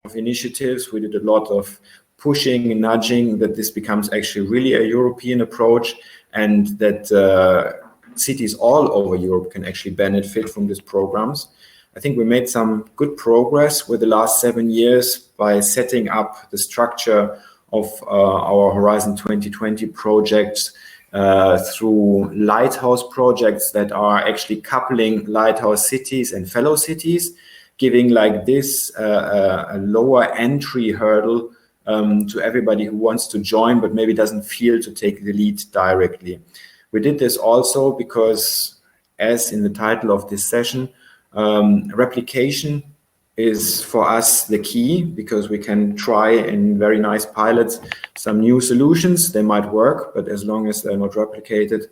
of initiatives. We did a lot of pushing and nudging that this becomes actually really a European approach, and that cities all over Europe can actually benefit from these programs. I think we made some good progress with the last 7 years by setting up the structure of our Horizon 2020 projects through lighthouse projects that are actually coupling lighthouse cities and fellow cities, giving like this a lower entry hurdle to everybody who wants to join but maybe doesn't feel to take the lead directly. We did this also because, as in the title of this session, replication is for us the key, because we can try in very nice pilots some new solutions. They might work, but as long as they're not replicated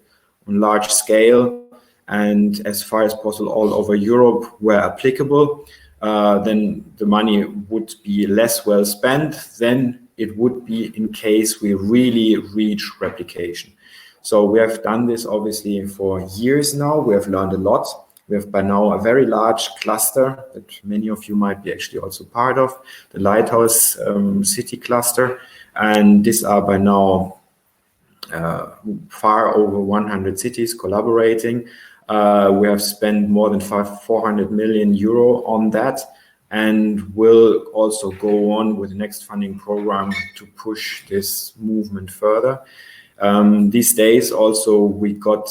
on large scale and as far as possible all over Europe where applicable, then the money would be less well spent than it would be in case we really reach replication. So we have done this obviously for years now. We have learned a lot. We have by now a very large cluster that many of you might be actually also part of, the Lighthouse City cluster. And these are by now far over 100 cities collaborating. We have spent more than 400 million euro on that, and will also go on with the next funding program to push this movement further. These days also we got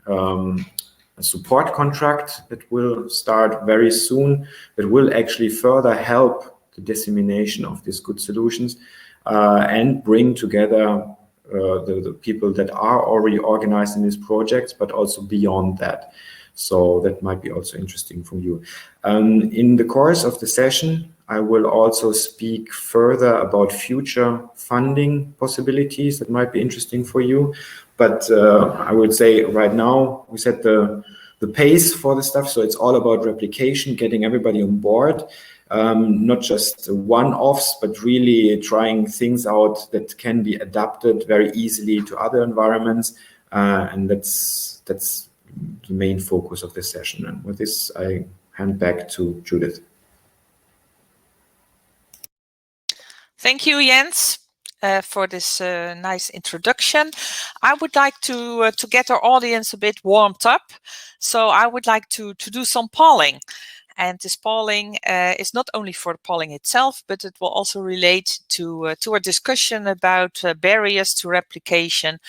a support contract that will start very soon, that will actually further help the dissemination of these good solutions and bring together the people that are already organized in these projects, but also beyond that. So that might be also interesting for you. In the course of the session, I will also speak further about future funding possibilities that might be interesting for you. But I would say right now we set the pace for the stuff. So it's all about replication, getting everybody on board, not just one-offs, but really trying things out that can be adapted very easily to other environments. And that's the main focus of this session. And with this, I hand back to Judith. Thank you, Jens, for this nice introduction. I would like to get our audience a bit warmed up. So I would like to do some polling. And this polling is not only for the polling itself, but it will also relate to our discussion about barriers to replication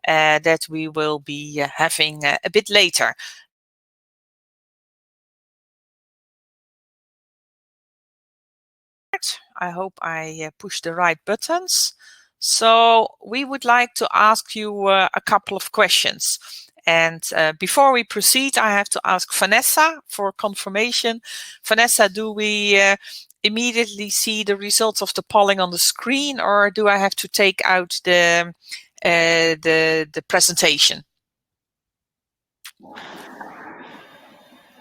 that we will be having a bit later. I hope I push the right buttons. So we would like to ask you a couple of questions. And before we proceed, I have to ask Vanessa for confirmation. Vanessa, do we immediately see the results of the polling on the screen, or do I have to take out the presentation?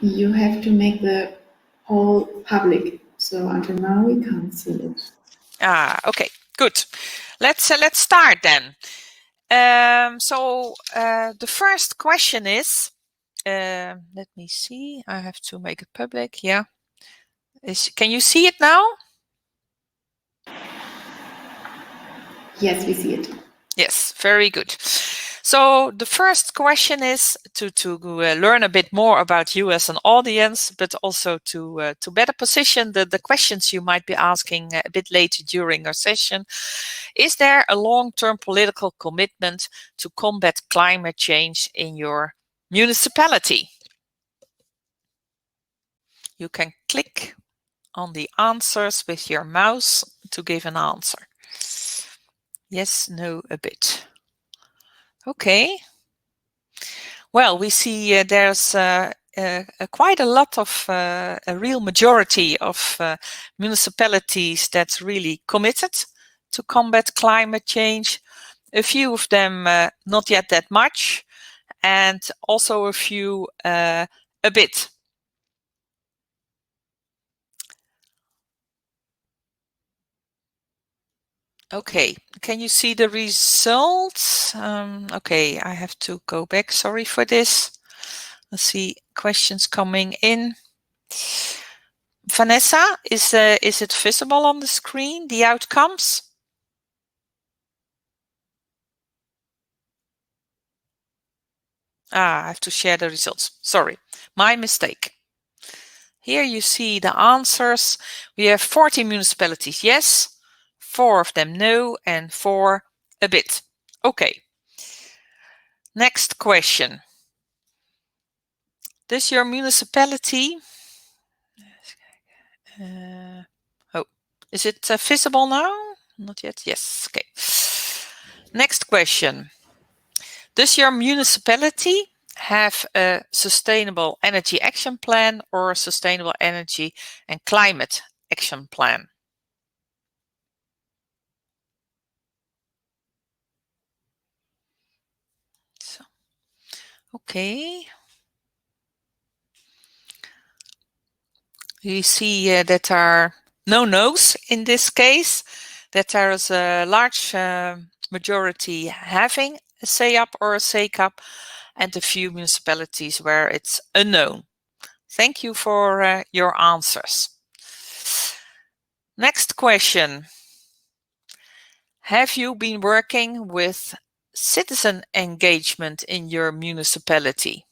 You have to make the poll public. So until now we can't see it. Okay, good. Let's start then. So the first question is, let me see, I have to make it public. Yeah. Can you see it now? Yes, we see it. Yes, very good. So the first question is to learn a bit more about you as an audience, but also to better position the questions you might be asking a bit later during our session. Is there a long-term political commitment to combat climate change in your municipality? You can click on the answers with your mouse to give an answer. Yes, no, a bit. Okay. Well, we see there's quite a lot of, a real majority of municipalities that's really committed to combat climate change. A few of them not yet that much, and also a few a bit. Okay, can you see the results? Okay, I have to go back. Sorry for this. Let's see questions coming in. Vanessa, is it visible on the screen, the outcomes? I have to share the results. Sorry, my mistake. Here you see the answers. We have 40 municipalities yes, 4 of them no, and 4 a bit. Okay. Next question. Does your municipality... is it visible now? Not yet. Yes. Okay. Next question. Does your municipality have a sustainable energy action plan or a sustainable energy and climate action plan? So, okay. You see that there are no no's in this case, that there is a large majority having a SEAP or a SECAP, and a few municipalities where it's unknown. Thank you for your answers. Next question. Have you been working with citizen engagement in your municipality?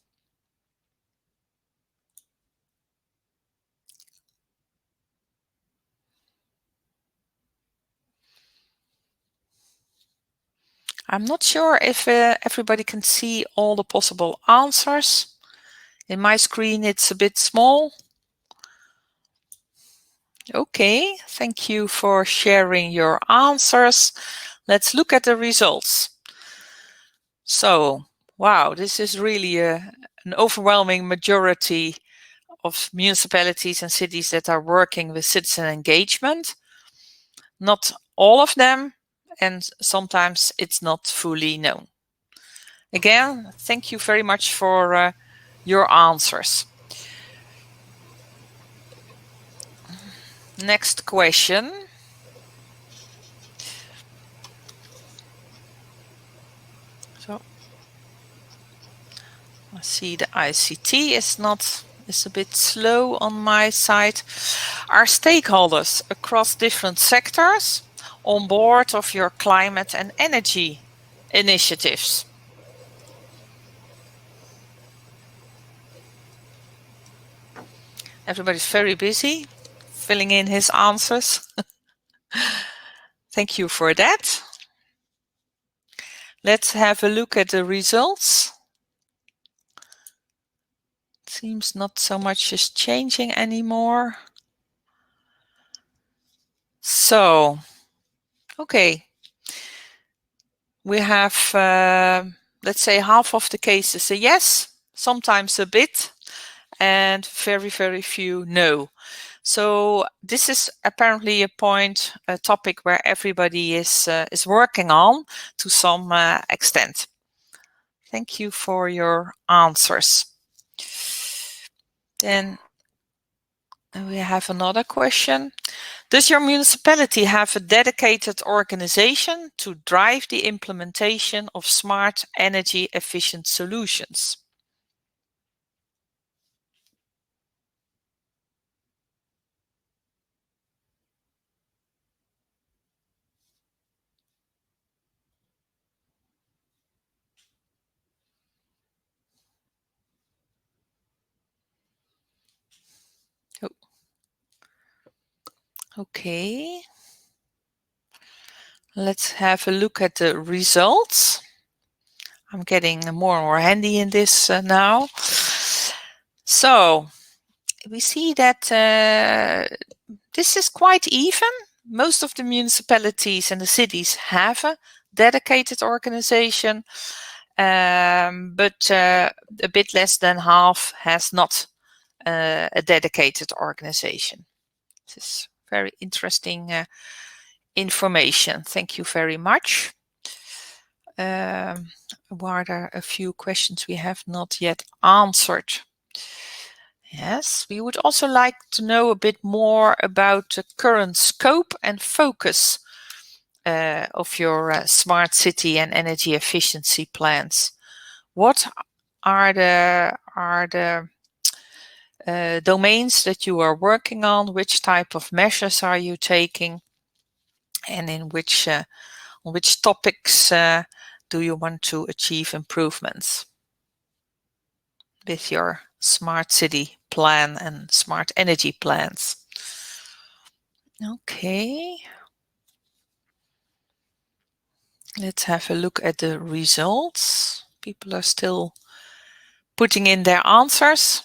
I'm not sure if everybody can see all the possible answers. In my screen, it's a bit small. Okay, thank you for sharing your answers. Let's look at the results. So, wow, this is really an overwhelming majority of municipalities and cities that are working with citizen engagement. Not all of them, and sometimes it's not fully known. Again, thank you very much for your answers. Next question. So, I see the ICT is a bit slow on my side. Are stakeholders across different sectors on board of your climate and energy initiatives? Everybody's very busy filling in his answers. Thank you for that. Let's have a look at the results. Seems not so much is changing anymore. So, okay. We have, let's say, half of the cases a yes, sometimes a bit, and very, very few no. So this is apparently a topic where everybody is working on to some extent. Thank you for your answers. Then we have another question. Does your municipality have a dedicated organization to drive the implementation of smart energy efficient solutions? Okay, let's have a look at the results. I'm getting more and more handy in this now. So we see that this is quite even. Most of the municipalities and the cities have a dedicated organization, but a bit less than half has not a dedicated organization. This is very interesting information. Thank you very much. Were there a few questions we have not yet answered? Yes, we would also like to know a bit more about the current scope and focus of your smart city and energy efficiency plans. What are the domains that you are working on, which type of measures are you taking, and in which on which topics do you want to achieve improvements with your smart city plan and smart energy plans. Okay. Let's have a look at the results. People are still putting in their answers.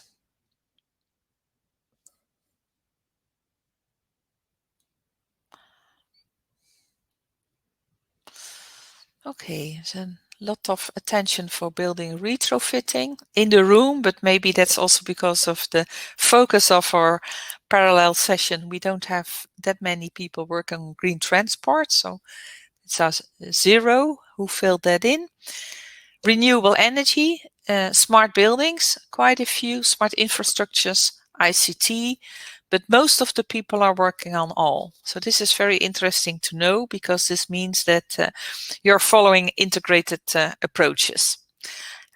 Okay, so a lot of attention for building retrofitting in the room, but maybe that's also because of the focus of our parallel session. We don't have that many people working on green transport, so it's us 0 who filled that in. Renewable energy, smart buildings, quite a few, smart infrastructures, ICT, but most of the people are working on all. So this is very interesting to know, because this means that you're following integrated approaches.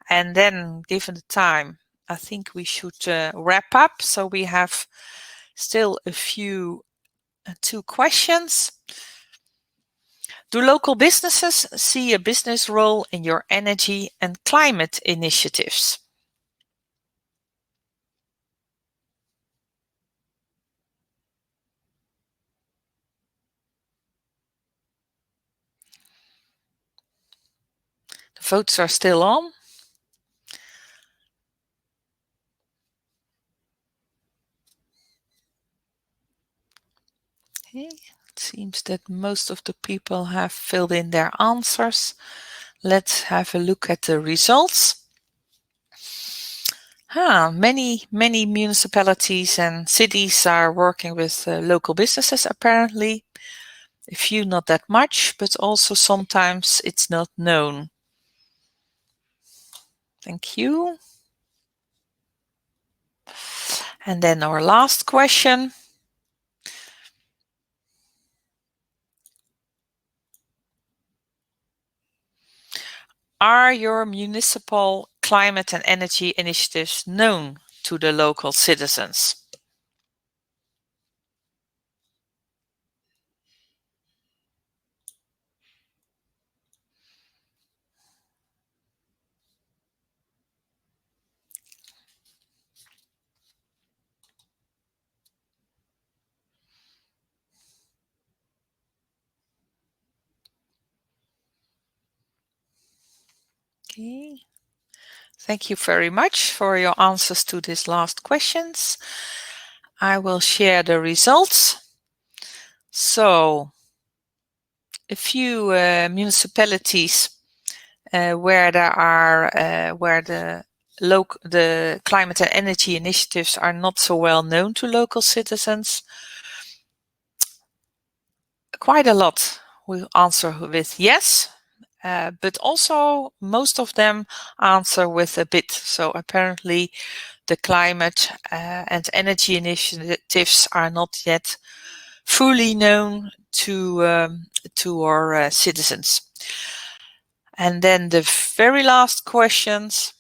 And then, given the time, I think we should wrap up. So we have still a few 2 questions. Do local businesses see a business role in your energy and climate initiatives? The votes are still on. Okay. It seems that most of the people have filled in their answers. Let's have a look at the results. Many municipalities and cities are working with local businesses, apparently. A few not that much, but also sometimes it's not known. Thank you. And then our last question. Are your municipal climate and energy initiatives known to the local citizens? Okay. Thank you very much for your answers to these last questions. I will share the results. So, a few municipalities where the climate and energy initiatives are not so well known to local citizens. Quite a lot will answer with yes, but also most of them answer with a bit. So apparently the climate and energy initiatives are not yet fully known to our citizens. And then the very last questions.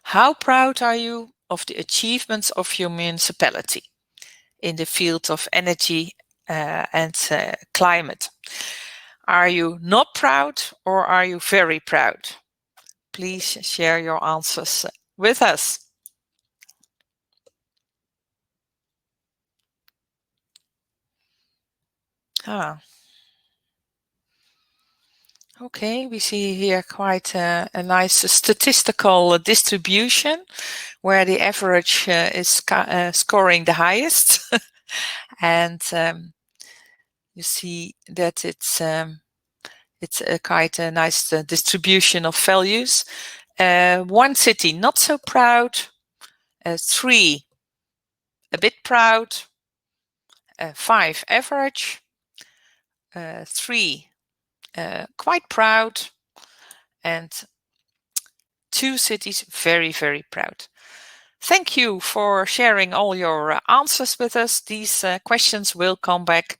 How proud are you of the achievements of your municipality in the field of energy and climate? Are you not proud, or are you very proud? Please share your answers with us. Okay, we see here quite a nice statistical distribution where the average is scoring the highest. And you see that it's quite a nice distribution of values. 1 city not so proud, 3 a bit proud, 5 average, 3 quite proud, and 2 cities very, very proud. Thank you for sharing all your answers with us. These questions will come back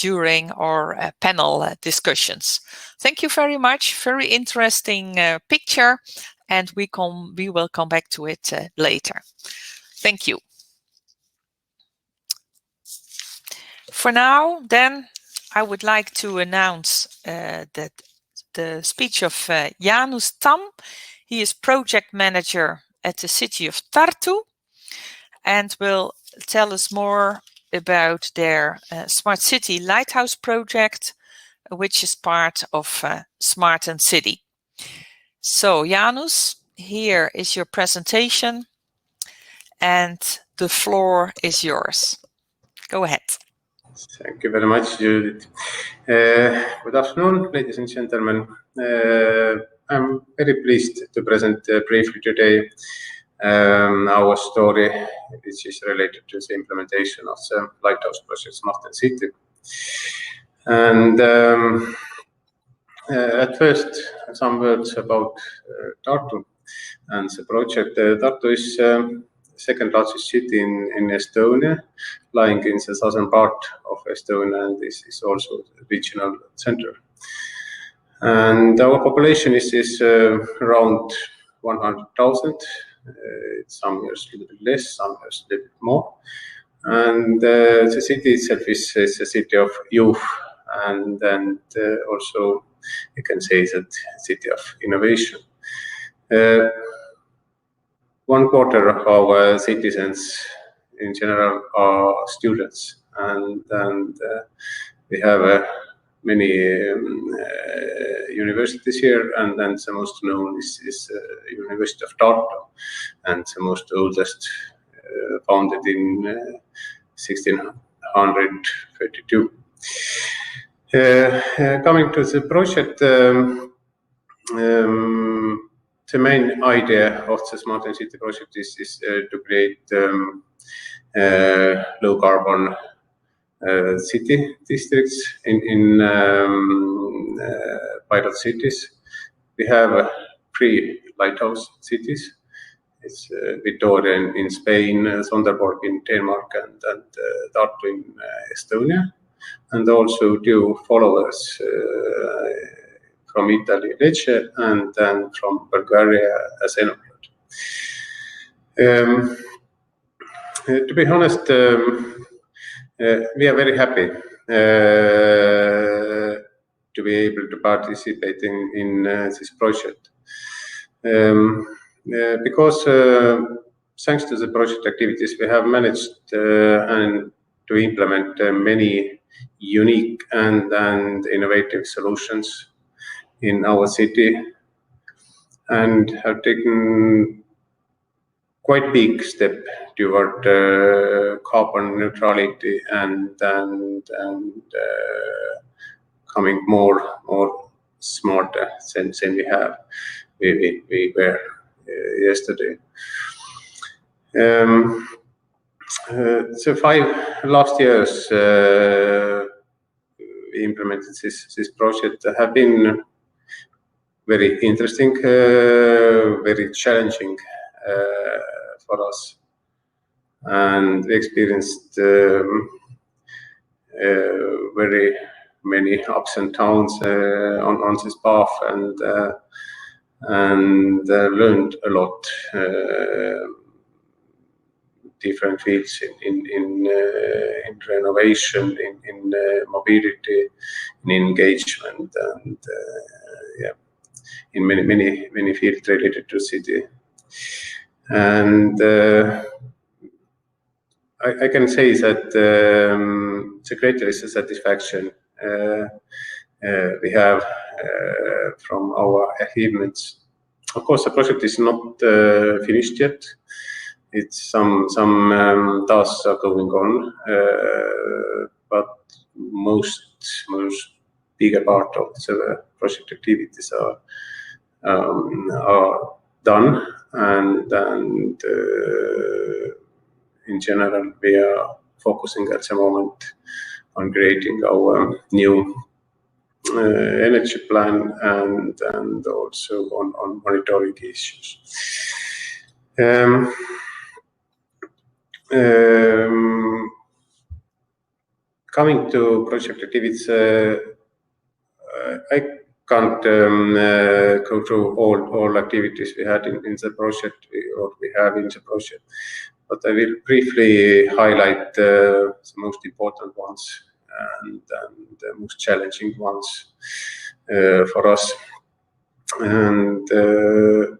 during our panel discussions. Thank you very much. Very interesting picture, and we will come back to it later. Thank you. For now, then, I would like to announce that the speech of Jaanus Tamm. He is project manager at the city of Tartu and will tell us more about their Smart City Lighthouse project, which is part of SmartenCity. So, Jaanus, here is your presentation, and the floor is yours. Go ahead. Thank you very much, Judith. Good afternoon, ladies and gentlemen. I'm very pleased to present briefly today our story, which is related to the implementation of the Lighthouse project SmartenCity. And at first, some words about Tartu and the project. Tartu is second largest city in Estonia, lying in the southern part of Estonia, and this is also the regional center. And our population is around 100,000. Some years a little bit less, some years a little bit more. And the city itself is a city of youth, and also you can say that city of innovation. 1/4 of our citizens in general are students, and we have many universities here, and then the most known is University of Tartu, and the most oldest, founded in 1632. Coming to the project, the main idea of the SmartenCity project is to create low carbon city districts in pilot cities. We have 3 lighthouse cities. It's Victoria in Spain, Sonderborg in Denmark, and Tartu in Estonia, and also 2 followers from Italy, Rathje, and then from Bulgaria, Asenoplot. To be honest, we are very happy to be able to participate in this project, because thanks to the project activities, we have managed and to implement many unique and innovative solutions in our city, and have taken quite big step toward carbon neutrality and coming more smarter than we were yesterday. So 5 last years we implemented this project have been very interesting, very challenging for us, and we experienced very many ups and downs on this path, and learned a lot, different fields in renovation, in mobility, in engagement, and in many fields related to city. And I can say that the greatest satisfaction we have from our achievements. Of course, the project is not finished yet. It's some tasks are going on, but most bigger part of the project activities are done, and in general we are focusing at the moment on creating our new energy plan and also on monitoring issues. Coming to project activities, I can't go through all activities we had in the project or we have in the project, but I will briefly highlight the most important ones and the most challenging ones for us. And the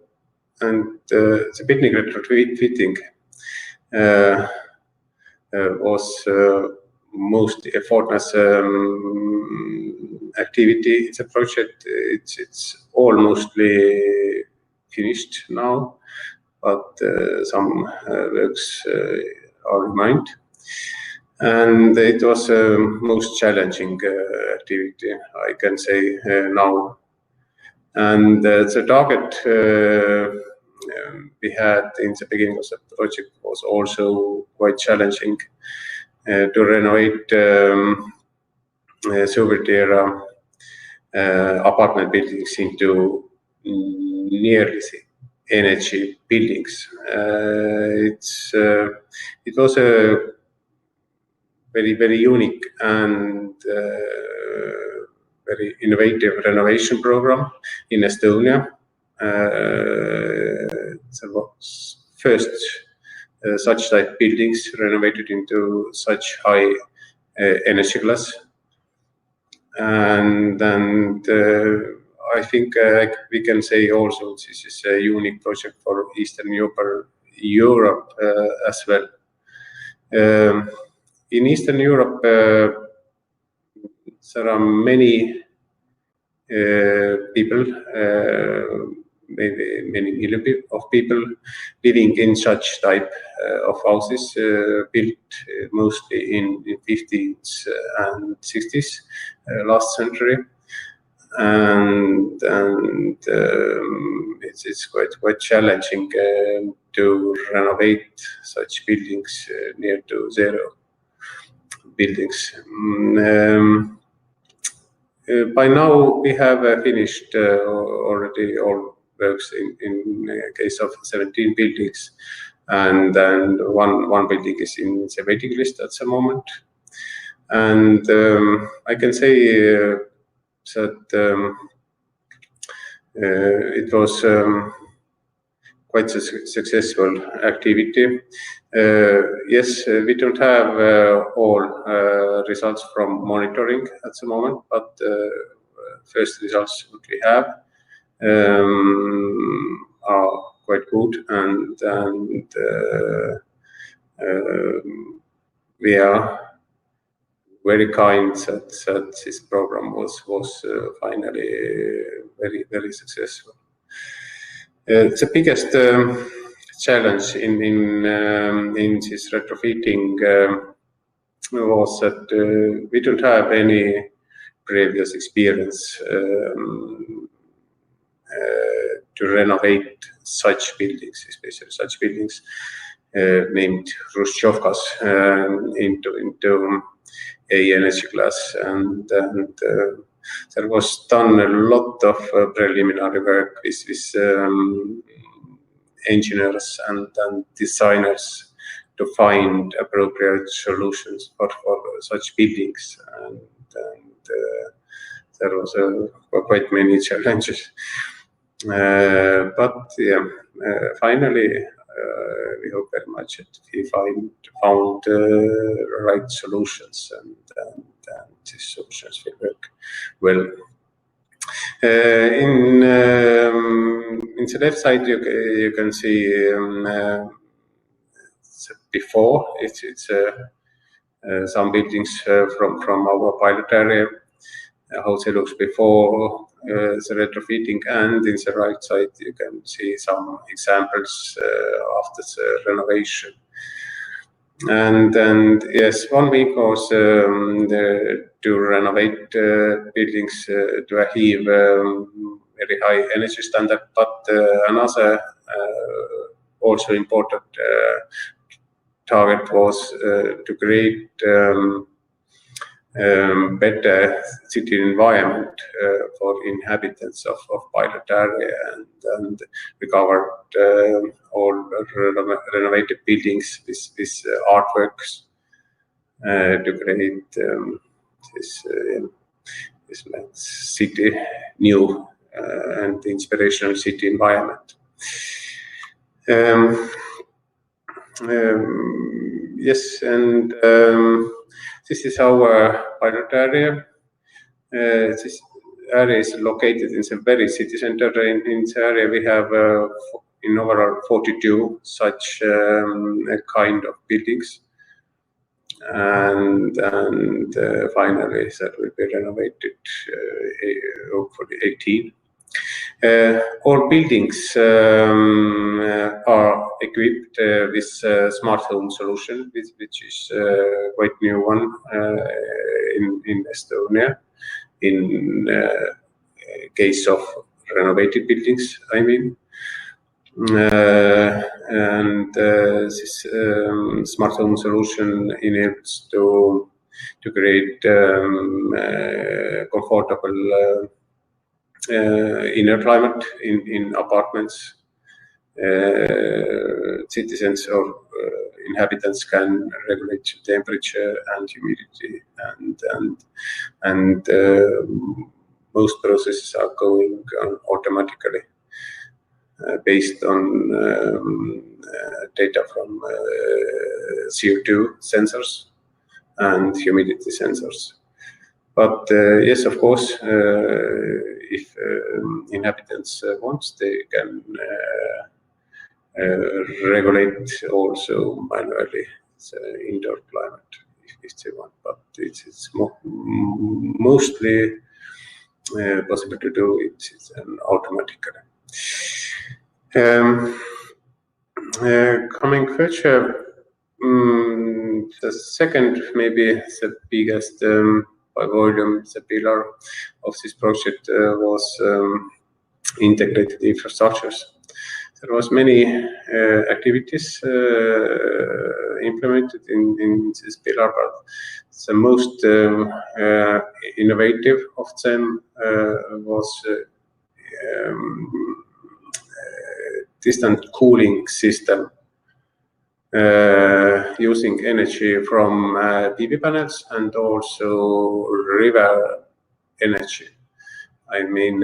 building retrofitting was most effortless activity. It's a project. It's almostly finished now, but some works are remained. And it was most challenging activity, I can say now. And the target we had in the beginning of the project was also quite challenging to renovate Soviet era apartment buildings into nearly energy buildings. It was a very unique and very innovative renovation program in Estonia. There was first such type buildings renovated into such high energy class, and I think we can say also this is a unique project for Eastern Europe as well. In Eastern Europe, there are many people, maybe many million of people living in such type of houses built mostly in 50s and 60s last century, and it's quite challenging to renovate such buildings near to zero buildings. By now we have finished already all works in case of 17 buildings, and one building is in the waiting list at the moment. And I can say that it was quite a successful activity. Yes, we don't have all results from monitoring at the moment, but first results that we have are quite good, and we are very kind that this program was finally very successful. The biggest challenge in this retrofitting was that we don't have any previous experience to renovate such buildings, especially such buildings named Hrushchevkas into a energy class, and there was done a lot of preliminary work with engineers and designers to find appropriate solutions for such buildings, and there was quite many challenges. But yeah, finally, we hope very much that we found the right solutions, and these solutions will work well. In the left side, you can see before. It's some buildings from our pilot area, how they look before the retrofitting, and in the right side you can see some examples after the renovation. And yes, one week was to renovate buildings to achieve very high energy standard, but another also important target was to create better city environment for inhabitants of pilot area, and we covered all renovated buildings with artworks to create this city, new and inspirational city environment. Yes, and this is our pilot area. This area is located in the very city center. In this area, we have in overall 42 such kind of buildings, and finally that will be renovated, hopefully 18. All buildings are equipped with smart home solution, which is quite new one in Estonia. In case of renovated buildings, I mean. And this smart home solution enables to create comfortable inner climate in apartments. Citizens or inhabitants can regulate temperature and humidity, and most processes are going automatically based on data from CO2 sensors and humidity sensors. But yes, of course, if inhabitants want, they can regulate also manually the indoor climate if they want. But it's mostly possible to do it automatically. Coming further, the second, maybe the biggest by volume, the pillar of this project was integrated infrastructures. There was many activities implemented in this pillar, but the most innovative of them was distant cooling system using energy from PV panels and also river energy. I mean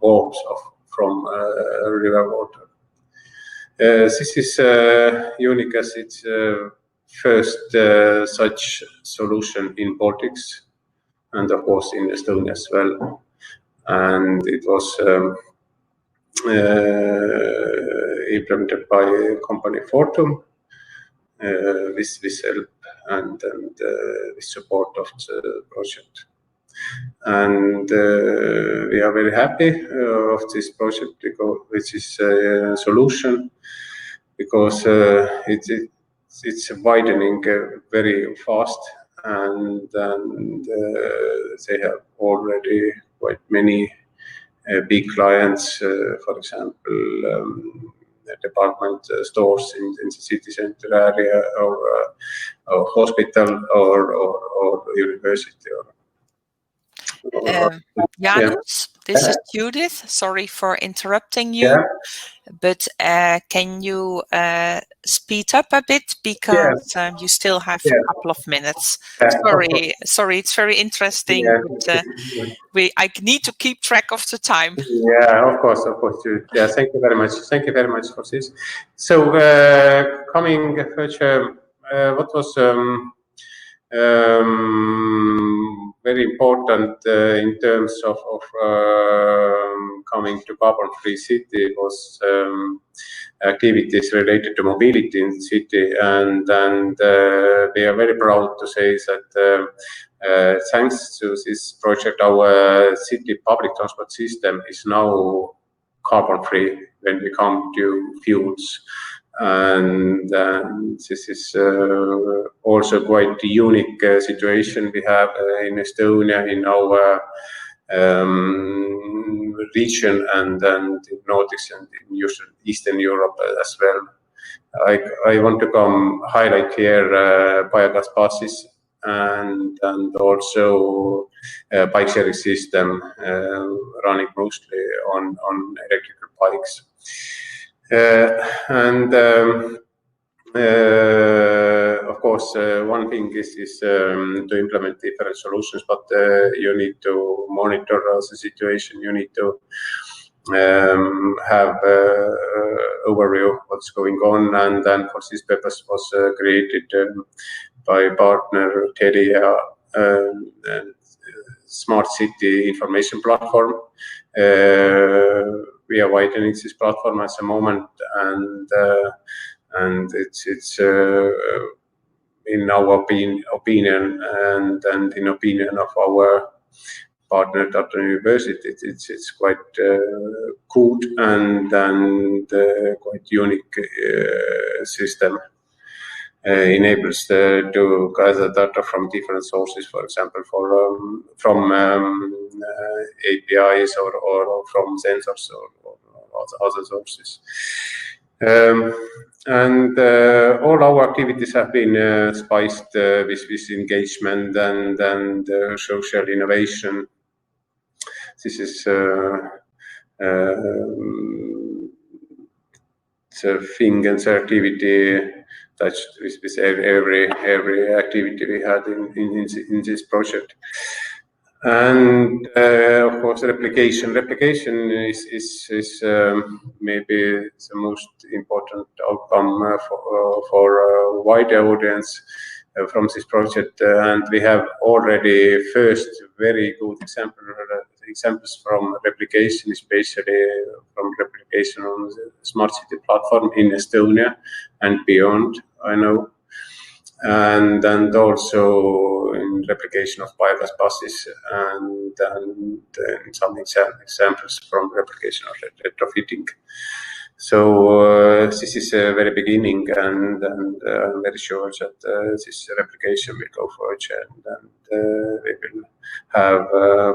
warmth from river water. This is unique as it's first such solution in Baltics and of course in Estonia as well. And it was implemented by company Fortum with help and with support of the project. And we are very happy of this project, which is a solution, because it's widening very fast, and they have already quite many big clients, for example, department stores in the city center area, or hospital, or university. Jaanus, this is Judith. Sorry for interrupting you, but can you speed up a bit, because you still have a couple of minutes. Sorry, it's very interesting, but I need to keep track of the time. Yeah, of course. Yeah, thank you very much. Thank you very much for this. So, coming further, what was very important in terms of coming to carbon-free city was activities related to mobility in the city, and we are very proud to say that thanks to this project, our city public transport system is now carbon-free when we come to fuels. And this is also quite a unique situation we have in Estonia, in our region, and in Nordics and in Eastern Europe as well. I want to highlight here biogas buses and also bike sharing system running mostly on electrical bikes. And of course, one thing is to implement different solutions, but you need to monitor the situation. You need to have overview what's going on, and then for this purpose was created by partner Telia Smart City information platform. We are widening this platform at the moment, and it's in our opinion and in opinion of our partner Tartu University, it's quite good and quite unique system. Enables to gather data from different sources, for example, from APIs or from sensors or other sources. And all our activities have been spiced with engagement and social innovation. This is the thing and the activity touched with every activity we had in this project. And of course, replication is maybe the most important outcome for a wider audience from this project. And we have already first very good examples from replication, especially from replication on the Smart City platform in Estonia and beyond, I know. And also in replication of biogas buses and some examples from replication of retrofitting. So this is a very beginning, and I'm very sure that this replication will go further, and we will have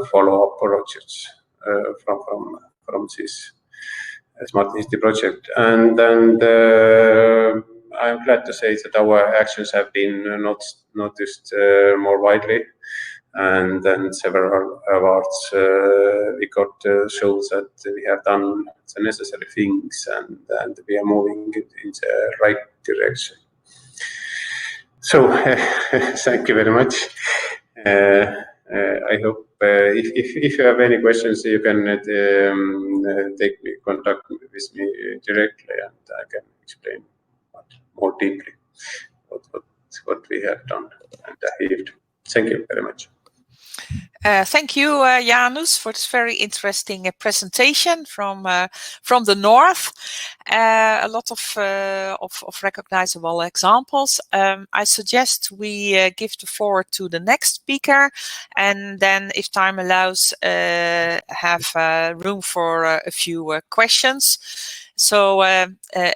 follow-up projects from this SmartenCity project. And I'm glad to say that our actions have been noticed more widely, and then several awards we got shows that we have done the necessary things, and we are moving in the right direction. So thank you very much. I hope if you have any questions, you can take contact with me directly, and I can explain more deeply what we have done and achieved. Thank you very much. Thank you, Jaanus, for this very interesting presentation from the north. A lot of recognizable examples. I suggest we give the floor to the next speaker, and then, if time allows, have room for a few questions. So,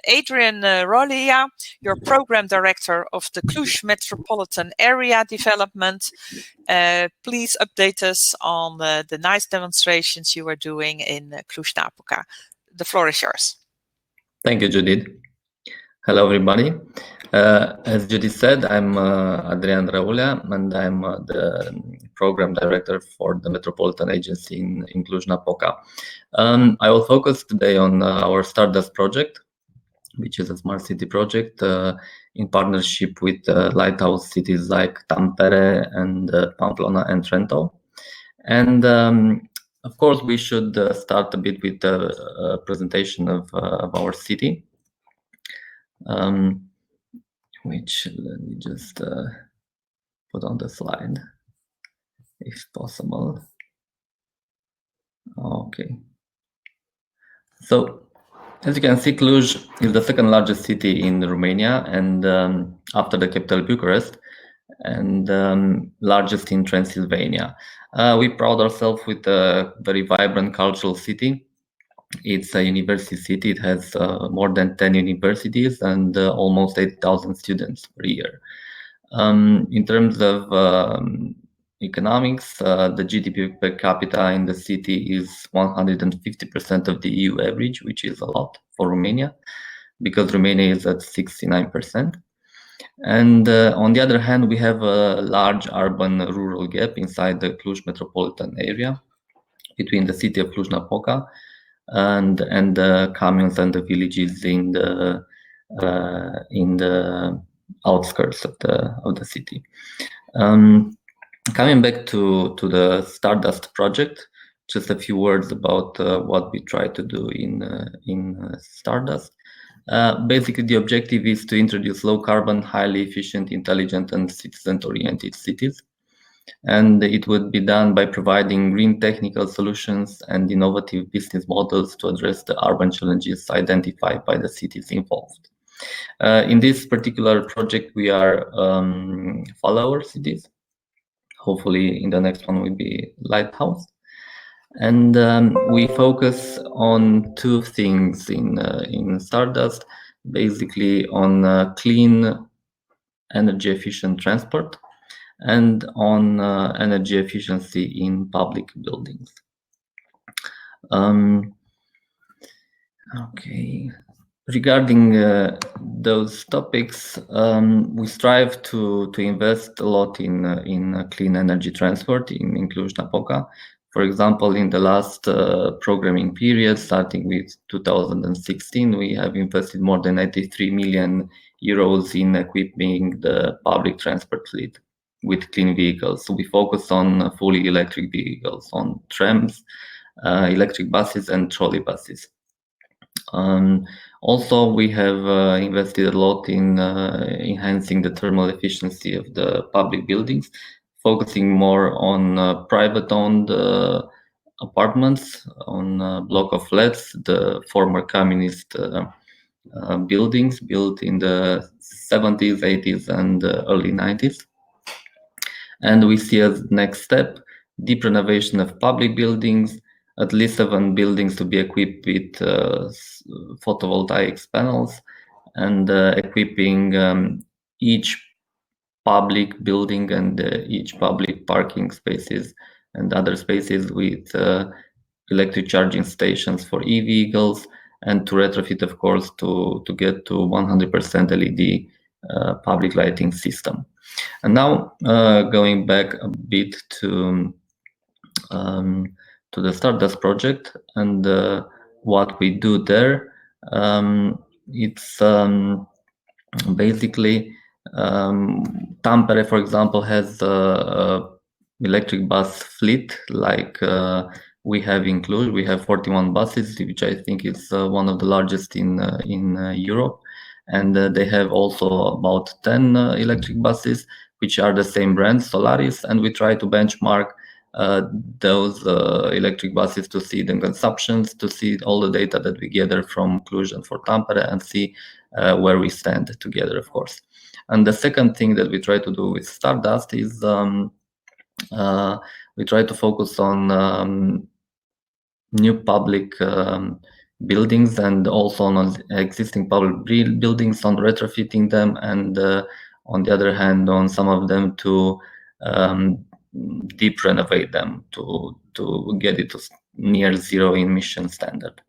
Adrian Răulea, you're Program Director of the Cluj Metropolitan Area Development. Please update us on the nice demonstrations you are doing in Cluj-Napoca. The floor is yours. Thank you, Judith. Hello, everybody. As Judith said, I'm Adrian Răulea, and I'm the Program Director for the Metropolitan Agency in Cluj-Napoca. I will focus today on our STARDUST project, which is a smart city project in partnership with lighthouse cities like Tampere and Pamplona and Trento. And of course, we should start a bit with a presentation of our city, which let me just put on the slide, if possible. Okay. So, as you can see, Cluj is the second largest city in Romania, and after the capital Bucharest, and largest in Transylvania. We pride ourselves with a very vibrant cultural city. It's a university city. It has more than 10 universities and almost 8,000 students per year. In terms of economics, the GDP per capita in the city is 150% of the EU average, which is a lot for Romania, because Romania is at 69%. And on the other hand, we have a large urban-rural gap inside the Cluj metropolitan area between the city of Cluj-Napoca and the communes and the villages in the outskirts of the city. Coming back to the STARDUST project, just a few words about what we try to do in STARDUST. Basically, the objective is to introduce low-carbon, highly efficient, intelligent, and citizen-oriented cities. And it would be done by providing green technical solutions and innovative business models to address the urban challenges identified by the cities involved. In this particular project, we are follower cities. Hopefully, in the next one will be Lighthouse. And we focus on two things in STARDUST, basically on clean, energy efficient transport and on energy efficiency in public buildings. Okay. Regarding those topics, we strive to invest a lot in clean energy transport in Cluj-Napoca. For example, in the last programming period, starting with 2016, we have invested more than 83 million euros in equipping the public transport fleet with clean vehicles. So we focus on fully electric vehicles, on trams, electric buses, and trolley buses. Also, we have invested a lot in enhancing the thermal efficiency of the public buildings, focusing more on private-owned apartments, on block of flats, the former communist buildings built in the 70s, 80s, and early 90s. And we see as next step, deep renovation of public buildings, at least 7 buildings to be equipped with photovoltaic panels, and equipping each public building and each public parking spaces and other spaces with electric charging stations for e-vehicles, and to retrofit, of course, to get to 100% LED public lighting system. And now going back a bit to the STARDUST project and what we do there. It's basically Tampere, for example, has a electric bus fleet like we have in Cluj. We have 41 buses, which I think is one of the largest in Europe. And they have also about 10 electric buses, which are the same brand, Solaris, and we try to benchmark those electric buses to see the consumptions, to see all the data that we gather from Cluj and for Tampere, and see where we stand together, of course. And the second thing that we try to do with STARDUST is we try to focus on new public buildings and also on existing public buildings, on retrofitting them, and on the other hand, on some of them to deep renovate them to get it to near zero emission standard.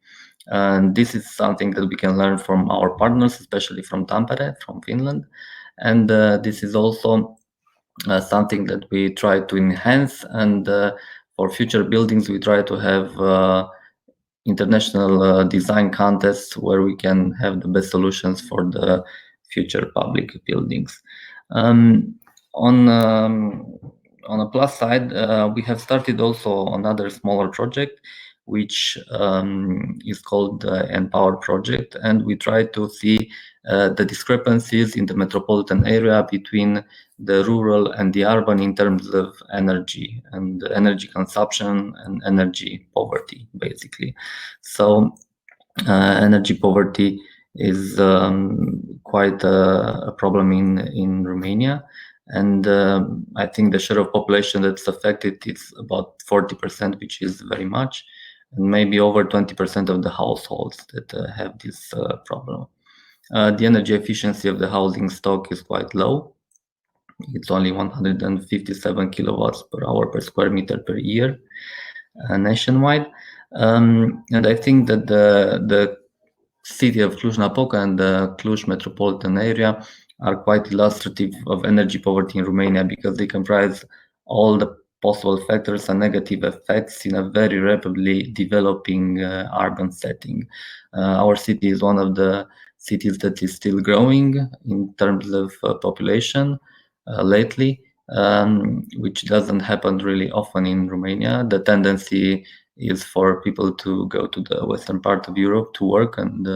And this is something that we can learn from our partners, especially from Tampere, from Finland. And this is also something that we try to enhance. And for future buildings, we try to have international design contests where we can have the best solutions for the future public buildings. On a plus side, we have started also another smaller project, which is called the Empower project, and we try to see the discrepancies in the metropolitan area between the rural and the urban in terms of energy and energy consumption and energy poverty, basically. So energy poverty is quite a problem in Romania. And I think the share of population that's affected is about 40%, which is very much, and maybe over 20% of the households that have this problem. The energy efficiency of the housing stock is quite low. It's only 157 kilowatts per hour per square meter per year nationwide. And I think that the city of Cluj-Napoca and the Cluj metropolitan area are quite illustrative of energy poverty in Romania, because they comprise all the possible factors and negative effects in a very rapidly developing urban setting. Our city is one of the cities that is still growing in terms of population lately, which doesn't happen really often in Romania. The tendency is for people to go to the western part of Europe to work and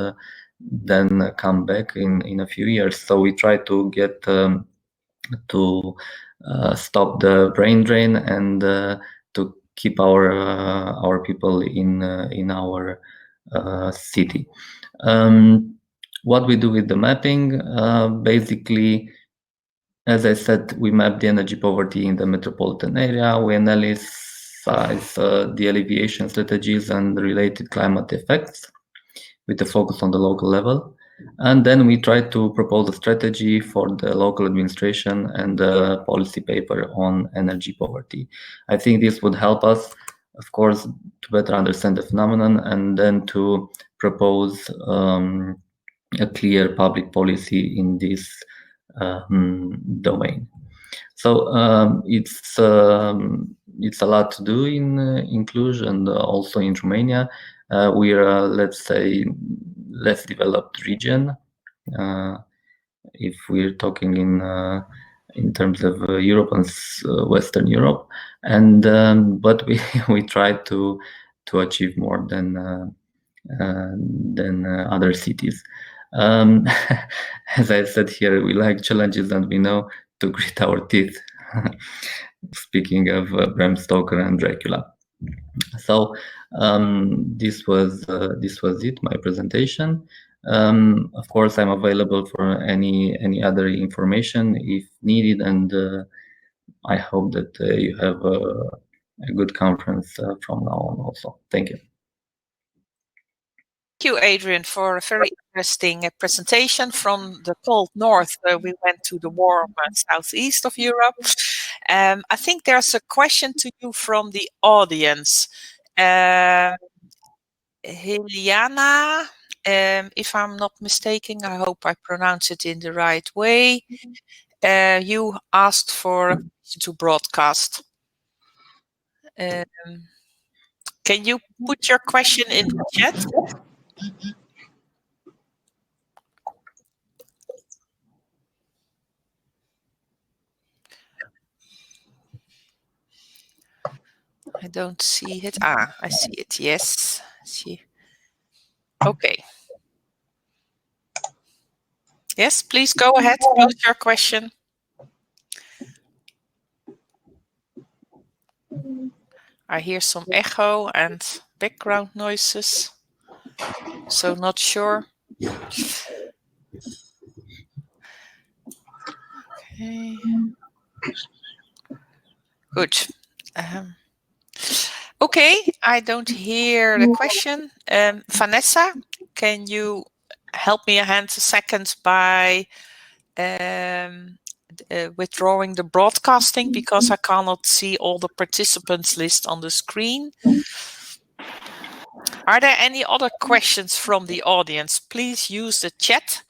then come back in a few years. So we try to get to stop the brain drain and to keep our people in our city. What we do with the mapping, basically, as I said, we map the energy poverty in the metropolitan area. We analyze the alleviation strategies and related climate effects with a focus on the local level. And then we try to propose a strategy for the local administration and a policy paper on energy poverty. I think this would help us, of course, to better understand the phenomenon and then to propose a clear public policy in this domain. So it's a lot to do in Cluj and also in Romania. We are, let's say, less developed region if we're talking in terms of Europe and Western Europe, and but we try to achieve more than other cities. As I said here, we like challenges and we know to grit our teeth. Speaking of Bram Stoker and Dracula. So this was it, my presentation. Of course, I'm available for any other information if needed, and I hope that you have a good conference from now on also. Thank you. Thank you, Adrian, for a very interesting presentation. From the cold north, we went to the warm southeast of Europe. I think there's a question to you from the audience. Heliana, if I'm not mistaken, I hope I pronounce it in the right way. You asked for to broadcast. Can you put your question in the chat? I don't see it. Ah, I see it. Yes. See. Okay. Yes, please go ahead. Pose your question. I hear some echo and background noises, so not sure. Okay. Good. Okay, I don't hear the question. Vanessa, can you help me a hand a second by withdrawing the broadcasting, because I cannot see all the participants list on the screen. Are there any other questions from the audience? Please use the chat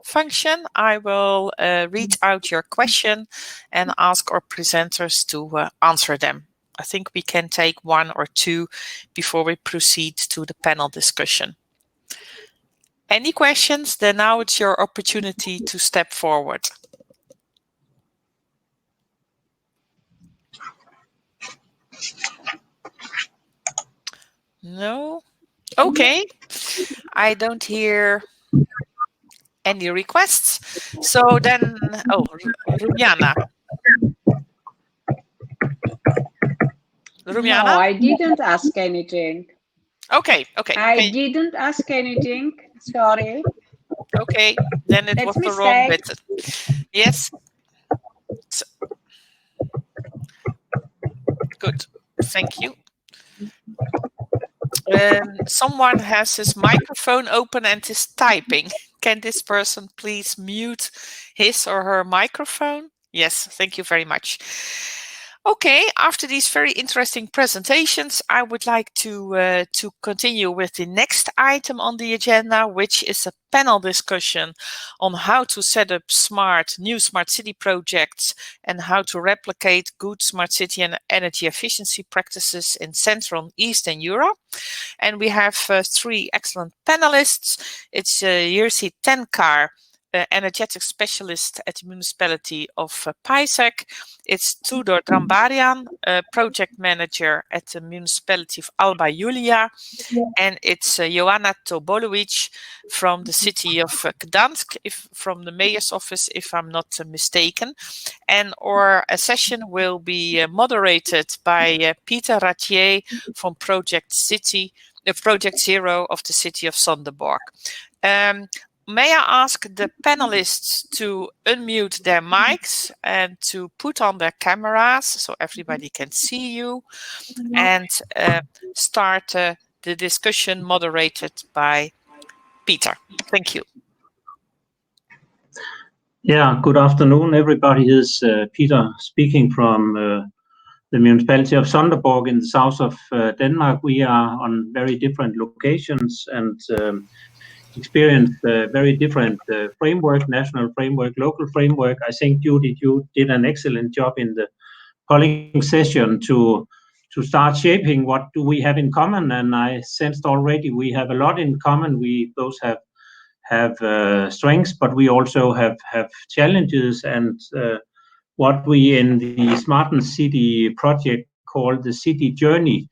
function. I will read out your question and ask our presenters to answer them. I think we can take one or two before we proceed to the panel discussion. Any questions? Then now it's your opportunity to step forward. No? Okay. I don't hear any requests. So then, oh, Rumiana. Rumiana? No, I didn't ask anything. Okay, okay. I didn't ask anything. Sorry. Okay, then it was the wrong button. Yes. So. Good. Thank you. Someone has his microphone open and is typing. Can this person please mute his or her microphone? Yes, thank you very much. Okay, after these very interesting presentations, I would like to continue with the next item on the agenda, which is a panel discussion on how to set up new smart city projects and how to replicate good smart city and energy efficiency practices in Central and Eastern Europe. And we have three excellent panelists. It's Jiri Tencar, energetic specialist at the Municipality of Pisek. It's Tudor Drambarian, project manager at the Municipality of Alba Iulia. And it's Joanna Tobolovic from the city of Gdansk, from the mayor's office, if I'm not mistaken. And our session will be moderated by Peter Rathje from Project Zero of the city of Sonderborg. May I ask the panelists to unmute their mics and to put on their cameras so everybody can see you, and start the discussion moderated by Peter. Thank you. Yeah, good afternoon, everybody. Is Peter speaking from the Municipality of Sonderborg in the south of Denmark. We are on very different locations and experience very different framework, national framework, local framework. I think, Judith, you did an excellent job in the polling session to start shaping what do we have in common, and I sensed already we have a lot in common. We both have strengths, but we also have challenges, and what we in the SmartenCity project call the city journey,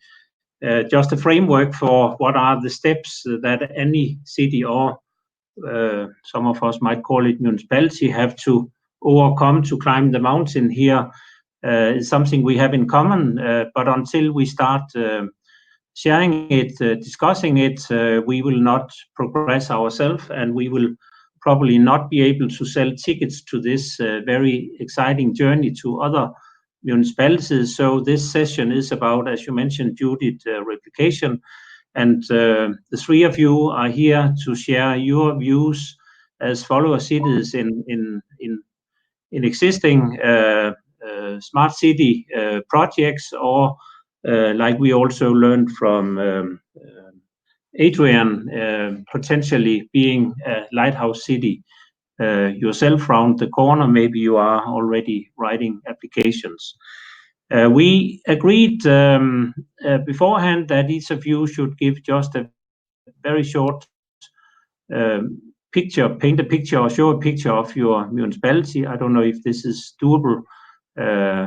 just a framework for what are the steps that any city, or some of us might call it municipality, have to overcome to climb the mountain here, is something we have in common. But until we start sharing it, discussing it, we will not progress ourselves, and we will probably not be able to sell tickets to this very exciting journey to other municipalities. So this session is about, as you mentioned, Judith, replication, and the three of you are here to share your views as follower cities in existing smart city projects, or like we also learned from Adrian, potentially being a lighthouse city yourself round the corner. Maybe you are already writing applications. We agreed beforehand that each of you should give just a very short picture, paint a picture or show a picture of your municipality. I don't know if this is doable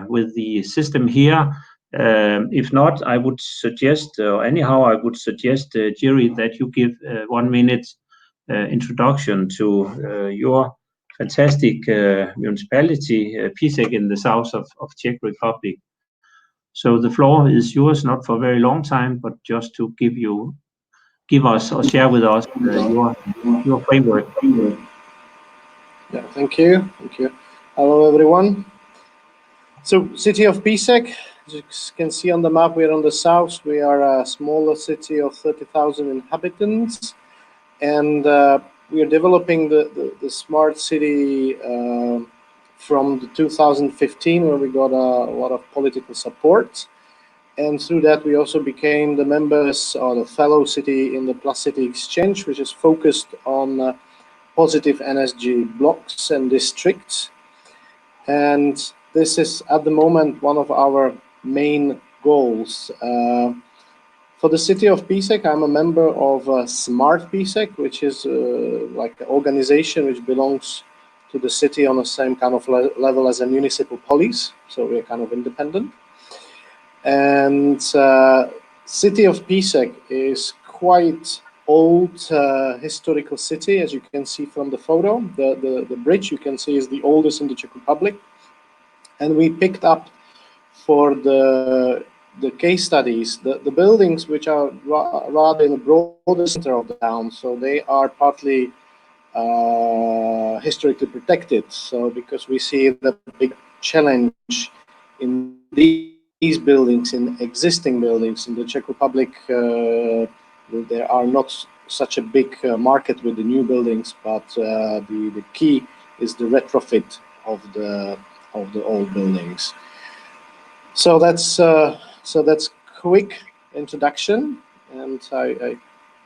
with the system here. If not, I would suggest, or anyhow, I would suggest, Jiri, that you give 1 minute introduction to your fantastic municipality, Pisek, in the south of Czech Republic. So the floor is yours, not for a very long time, but just to give us or share with us your framework. Yeah, thank you. Hello, everyone. So, city of Pisek, as you can see on the map, we're on the south. We are a smaller city of 30,000 inhabitants, and we are developing the smart city from the 2015, where we got a lot of political support, and through that we also became the members or the fellow city in the CityxChange, which is focused on positive energy blocks and districts. And this is at the moment one of our main goals. For the city of Pisek, I'm a member of Smart Pisek, which is like an organization which belongs to the city on the same kind of level as a municipal police. So we're kind of independent. And city of Pisek is quite old historical city, as you can see from the photo. The bridge you can see is the oldest in the Czech Republic. And we picked up for the case studies, the buildings which are rather in the broader center of the town, so they are partly historically protected. So because we see the big challenge in these buildings, in existing buildings in the Czech Republic, there are not such a big market with the new buildings, but the key is the retrofit of the old buildings. So that's quick introduction, and I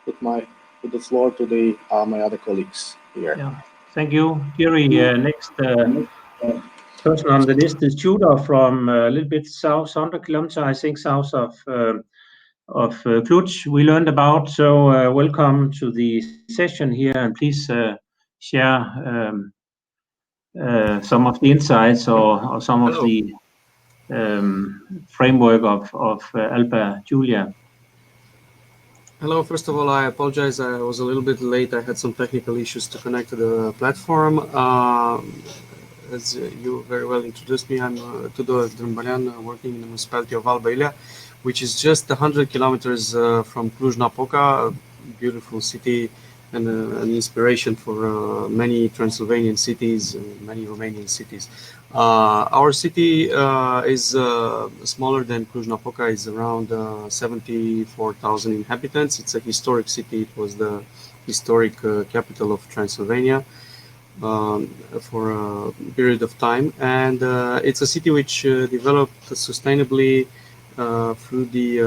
put the floor to my other colleagues here. Yeah, thank you, Jiri. Next person on the list is Tudor from a little bit south, 100 kilometers, I think, south of Cluj. We learned about. So welcome to the session here, and please share some of the insights or some of the framework of Alba Julia. Hello, first of all, I apologize. I was a little bit late. I had some technical issues to connect to the platform. As you very well introduced me, I'm Tudor working in the municipality of Alba Iulia, which is just 100 kilometers from Cluj-Napoca, a beautiful city and an inspiration for many Transylvanian cities, many Romanian cities. Our city is smaller than Cluj-Napoca, is around 74,000 inhabitants. It's a historic city. It was the historic capital of Transylvania for a period of time. And it's a city which developed sustainably through the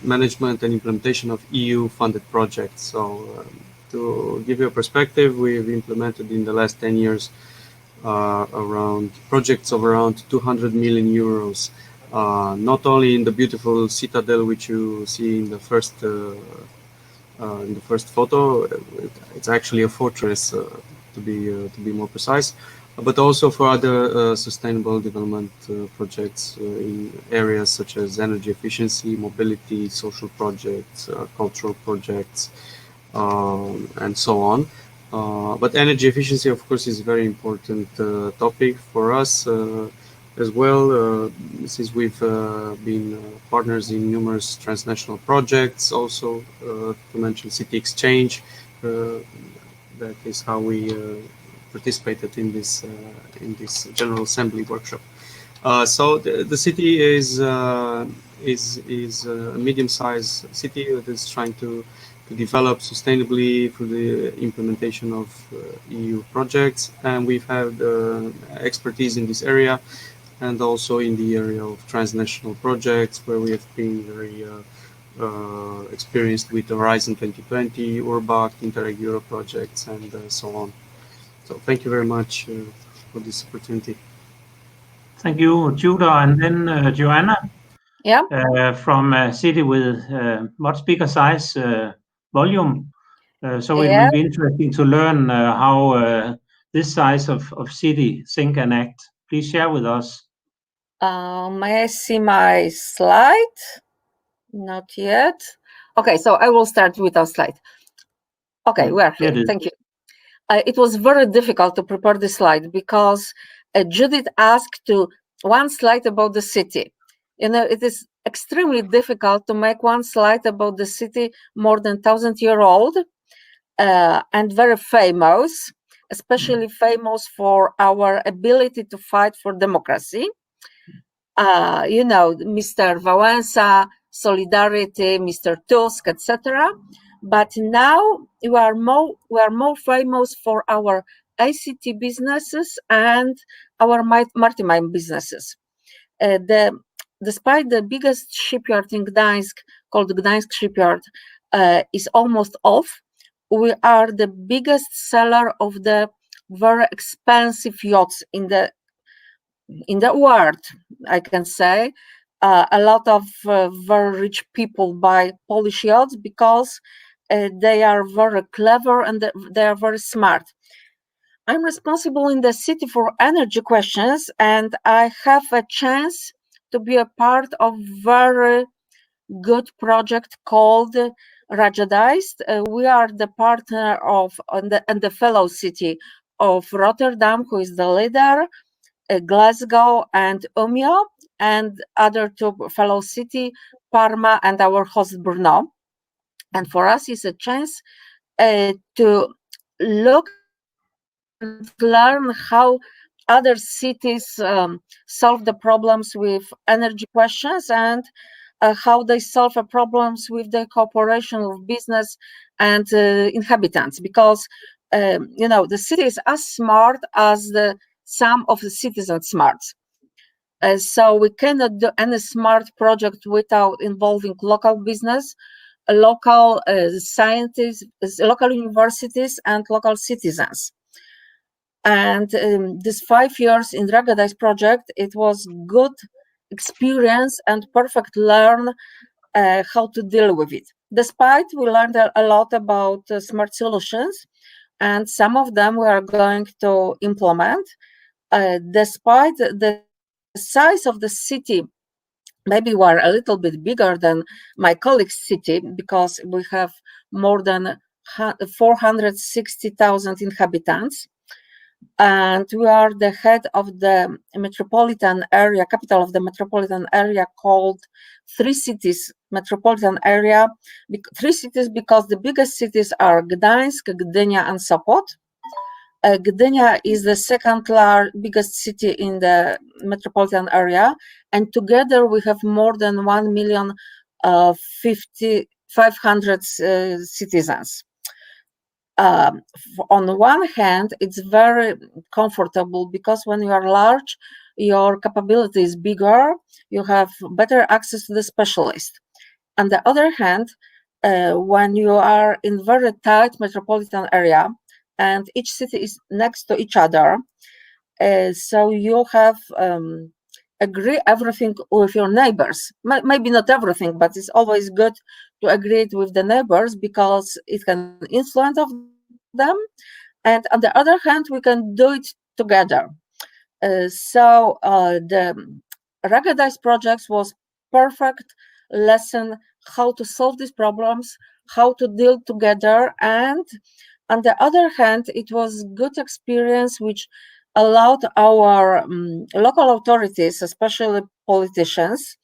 management and implementation of EU-funded projects. So to give you a perspective, we've implemented in the last 10 years around projects of around 200 million euros, not only in the beautiful citadel which you see in the first photo. It's actually a fortress, to be more precise, but also for other sustainable development projects in areas such as energy efficiency, mobility, social projects, cultural projects, and so on. But energy efficiency, of course, is a very important topic for us as well, since we've been partners in numerous transnational projects. Also, to mention CityxChange, that is how we participated in this General Assembly workshop. So the city is a medium-sized city that is trying to develop sustainably through the implementation of EU projects, and we've had expertise in this area and also in the area of transnational projects, where we have been very experienced with Horizon 2020, Urbis, Interreg Euro projects, and so on. So thank you very much for this opportunity. Thank you, Tudor. And then Joanna, from a city with much bigger size, volume. So it will be interesting to learn how this size of city think and act. Please share with us. May I see my slide? Not yet. Okay, so I will start with our slide. Okay, we are here. Thank you. It was very difficult to prepare this slide because Judith asked to one slide about the city. You know, it is extremely difficult to make one slide about the city more than 1,000-year-old and very famous, especially famous for our ability to fight for democracy. You know, Mr. Wałęsa, Solidarity, Mr. Tusk, etc. But now we are more famous for our ICT businesses and our maritime businesses. Despite the biggest shipyard in Gdańsk, called Gdańsk Shipyard, is almost off, we are the biggest seller of the very expensive yachts in the world, I can say. A lot of very rich people buy Polish yachts because they are very clever and they are very smart. I'm responsible in the city for energy questions, and I have a chance to be a part of very good project called Rathje. We are the partner of and the fellow city of Rotterdam, who is the leader, Glasgow and Umeå, and other two fellow city, Parma and our host Brno. And for us, it's a chance to look and learn how other cities solve the problems with energy questions and how they solve the problems with the cooperation of business and inhabitants. Because you know, the city is as smart as the sum of the citizens smart. So we cannot do any smart project without involving local business, local scientists, local universities, and local citizens. And this 5 years in Ruggedize project, it was good experience and perfect learn how to deal with it. Despite we learned a lot about smart solutions, and some of them we are going to implement. Despite the size of the city, maybe we're a little bit bigger than my colleague's city because we have more than 460,000 inhabitants. And we are the head of the metropolitan area, capital of the metropolitan area called Three Cities Metropolitan Area. 3 cities because the biggest cities are Gdańsk, Gdynia, and Sopot. Gdynia is the second biggest city in the metropolitan area, and together we have more than 1,500,000 citizens. On one hand, it's very comfortable because when you are large, your capability is bigger, you have better access to the specialist. On the other hand, when you are in very tight metropolitan area and each city is next to each other, so you have agree everything with your neighbors. Maybe not everything, but it's always good to agree with the neighbors because it can influence of them. And on the other hand, we can do it together. So the Ruggedize projects was perfect lesson how to solve these problems, how to deal together. And on the other hand, it was good experience which allowed our local authorities, especially politicians,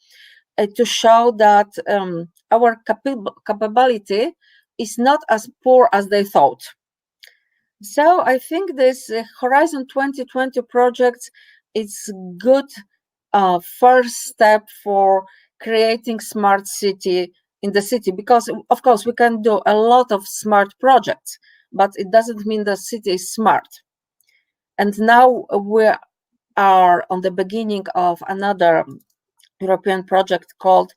to show that our capability is not as poor as they thought. So I think this Horizon 2020 project is good first step for creating smart city in the city, because of course we can do a lot of smart projects, but it doesn't mean the city is smart. And now we are on the beginning of another European project called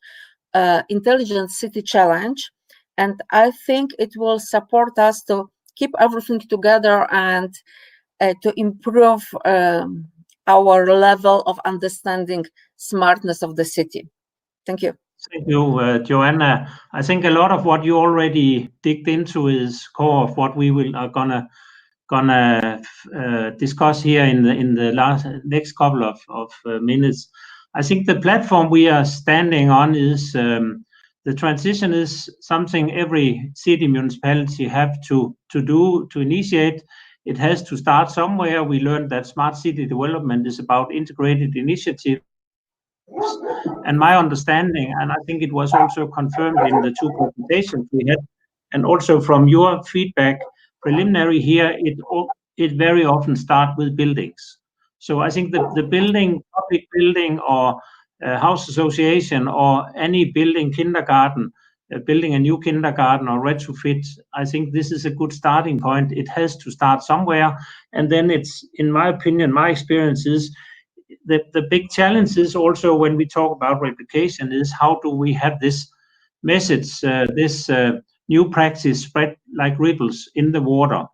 Intelligent City Challenge. And I think it will support us to keep everything together and to improve our level of understanding smartness of the city. Thank you. Thank you, Joanna. I think a lot of what you already digged into is core of what we are gonna discuss here in the next couple of minutes. I think the platform we are standing on is the transition is something every city municipality have to do, to initiate. It has to start somewhere. We learned that smart city development is about integrated initiatives. And my understanding, and I think it was also confirmed in the 2 presentations we had, and also from your feedback preliminary here, it very often starts with buildings. So I think the building, public building or house association or any building, kindergarten, building a new kindergarten or retrofit, I think this is a good starting point. It has to start somewhere. And then it's, in my opinion, my experience is the big challenge is also when we talk about replication is how do we have this message, this new practice spread like ripples in the water.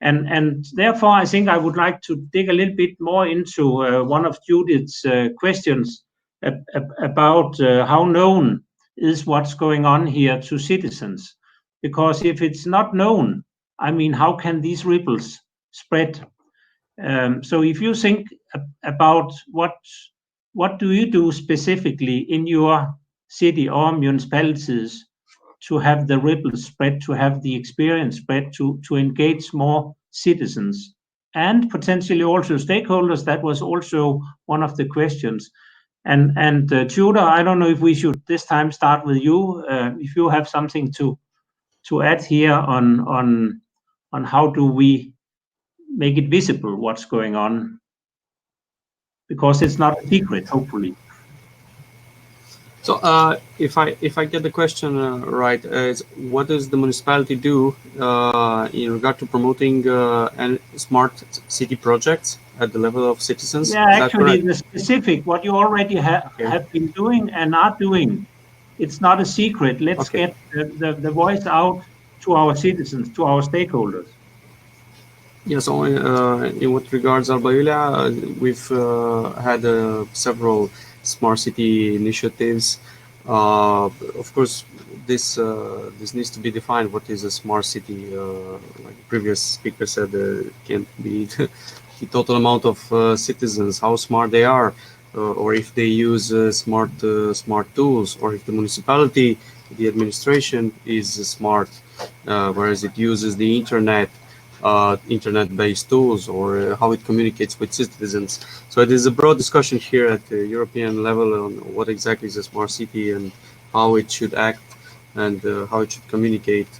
And therefore, I think I would like to dig a little bit more into one of Judith's questions about how known is what's going on here to citizens. Because if it's not known, I mean, how can these ripples spread? So if you think about what do you do specifically in your city or municipalities to have the ripples spread, to have the experience spread, to engage more citizens and potentially also stakeholders? That was also one of the questions. And Tudor, I don't know if we should this time start with you, if you have something to add here on how do we make it visible what's going on, because it's not a secret, hopefully. So if I get the question right, is what does the municipality do in regard to promoting and smart city projects at the level of citizens? Yeah, actually, the specific, what you already have been doing and are doing, it's not a secret. Let's get the voice out to our citizens, to our stakeholders. Yes, in what regards Răulea, we've had several smart city initiatives. Of course, this needs to be defined. What is a smart city? Like the previous speaker said, it can't be the total amount of citizens, how smart they are, or if they use smart tools, or if the municipality, the administration is smart, whereas it uses the internet-based tools, or how it communicates with citizens. So it is a broad discussion here at the European level on what exactly is a smart city and how it should act and how it should communicate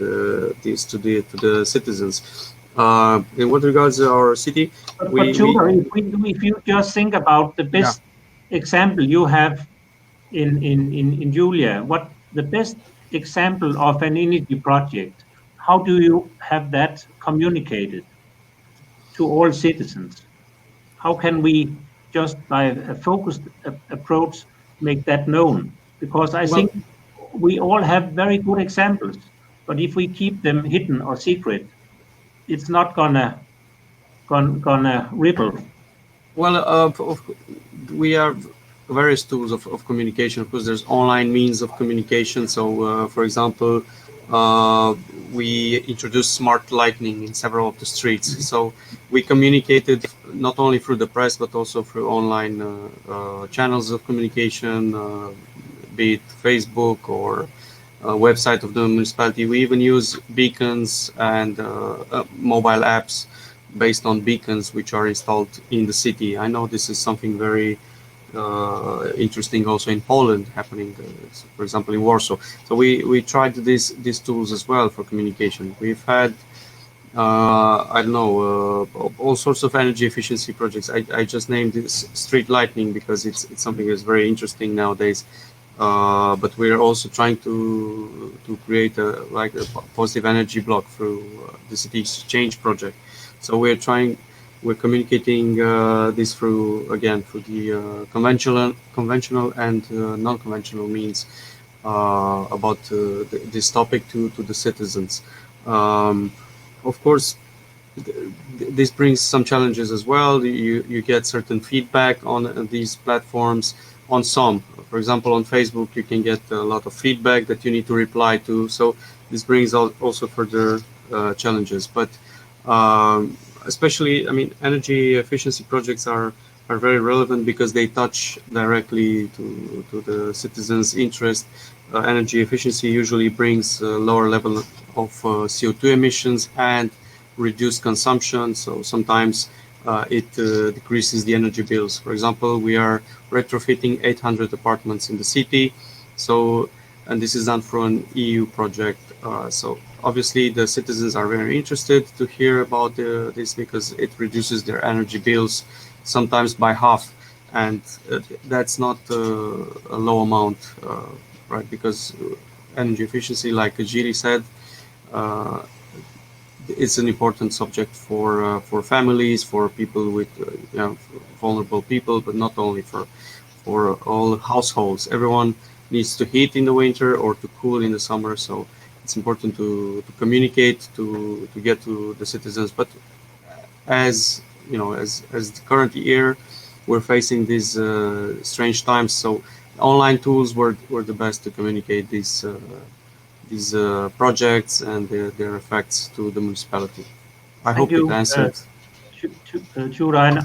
this to the citizens. In what regards our city, if you just think about the best example you have in Julia, what the best example of an energy project, how do you have that communicated to all citizens? How can we just by a focused approach make that known? Because I think we all have very good examples, but if we keep them hidden or secret, it's not gonna ripple. Well, we have various tools of communication. Of course, there's online means of communication. So, for example, we introduced smart lighting in several of the streets. So we communicated not only through the press, but also through online channels of communication, be it Facebook or website of the municipality. We even use beacons and mobile apps based on beacons which are installed in the city. I know this is something very interesting also in Poland happening, for example, in Warsaw. So we tried these tools as well for communication. We've had I don't know, all sorts of energy efficiency projects. I just named this street lighting because it's something that's very interesting nowadays. But we're also trying to create a positive energy block through the CityxChange project. So we're communicating this through the conventional and non-conventional means about this topic to the citizens. Of course, this brings some challenges as well. You get certain feedback on these platforms. On some, for example, on Facebook, you can get a lot of feedback that you need to reply to. So this brings also further challenges. But especially, I mean, energy efficiency projects are very relevant because they touch directly to the citizens' interest. Energy efficiency usually brings a lower level of CO2 emissions and reduced consumption. So sometimes it decreases the energy bills. For example, we are retrofitting 800 apartments in the city. So, and this is done through an EU project. So obviously the citizens are very interested to hear about this because it reduces their energy bills sometimes by half. And that's not a low amount, right? Because energy efficiency, like Jiri said, it's an important subject for families, for people with vulnerable people, but not only for all households. Everyone needs to heat in the winter or to cool in the summer, so it's important to communicate to get to the citizens. But as you know, as the current year, we're facing these strange times, so online tools were the best to communicate these projects and their effects to the municipality. I hope it answered.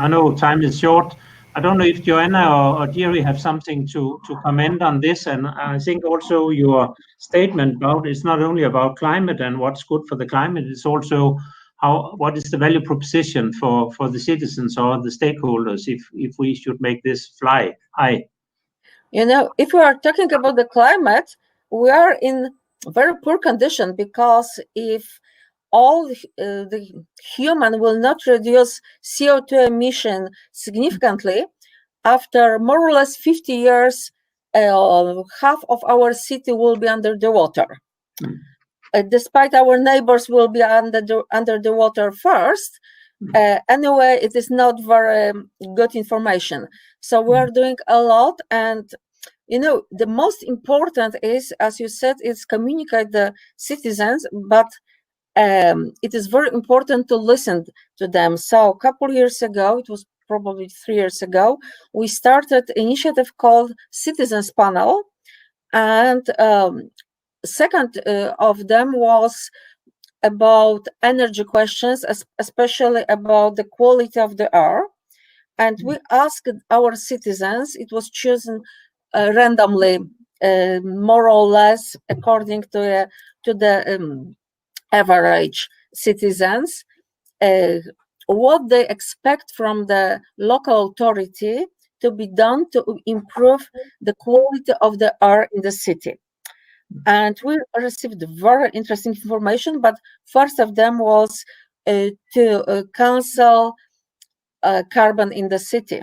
I know time is short. I don't know if Joanna or Jiri have something to comment on this, and I think also your statement about it's not only about climate and what's good for the climate, it's also what is the value proposition for the citizens or the stakeholders if we should make this fly high. You know, if we are talking about the climate, we are in very poor condition because if all the human will not reduce CO2 emission significantly, after more or less 50 years, half of our city will be under the water. Despite our neighbors will be under the water first, anyway, it is not very good information. So we are doing a lot, and the most important is, as you said, is communicate the citizens, but it is very important to listen to them. So a couple years ago, it was probably 3 years ago, we started an initiative called Citizens Panel, and second of them was about energy questions, especially about the quality of the air. And we asked our citizens, it was chosen randomly, more or less according to the average citizens, what they expect from the local authority to be done to improve the quality of the air in the city. And we received very interesting information, but first of them was to cancel carbon in the city.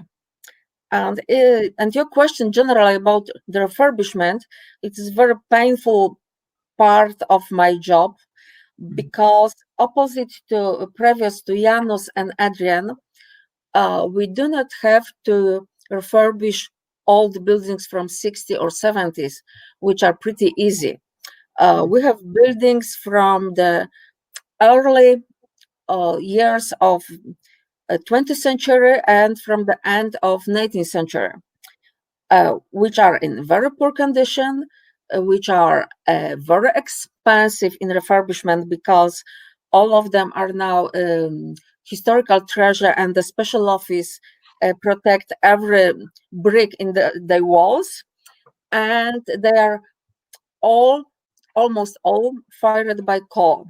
And your question generally about the refurbishment, it is very painful part of my job, because opposite to previous to Jaanus and Adrian, we do not have to refurbish old buildings from 60s or 70s, which are pretty easy. We have buildings from the early years of 20th century and from the end of 19th century, which are in very poor condition, which are very expensive in refurbishment, because all of them are now historical treasure, and the special office protect every brick in the walls, and they are almost all fired by coal.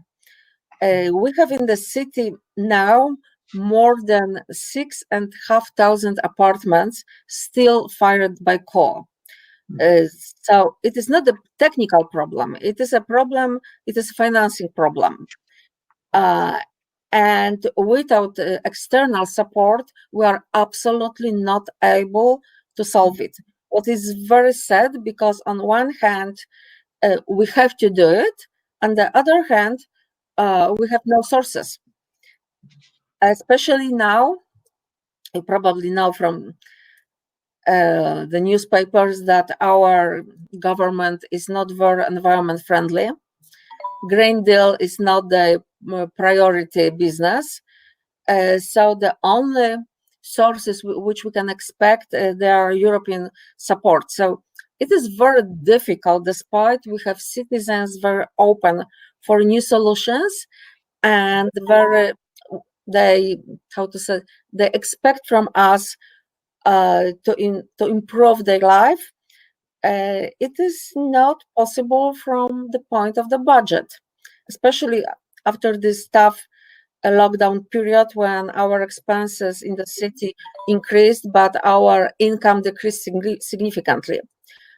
We have in the city now more than 6,500 apartments still fired by coal. So it is not a technical problem. It is a problem. It is a financing problem. And without external support, we are absolutely not able to solve it. What is very sad, because on one hand, we have to do it. On the other hand, we have no sources. Especially now, you probably know from the newspapers that our government is not very environment friendly. Green Deal is not the priority business. So the only sources which we can expect, there are European support. So it is very difficult, despite we have citizens very open for new solutions, and they expect from us to improve their life. It is not possible from the point of the budget, especially after this tough lockdown period, when our expenses in the city increased, but our income decreased significantly.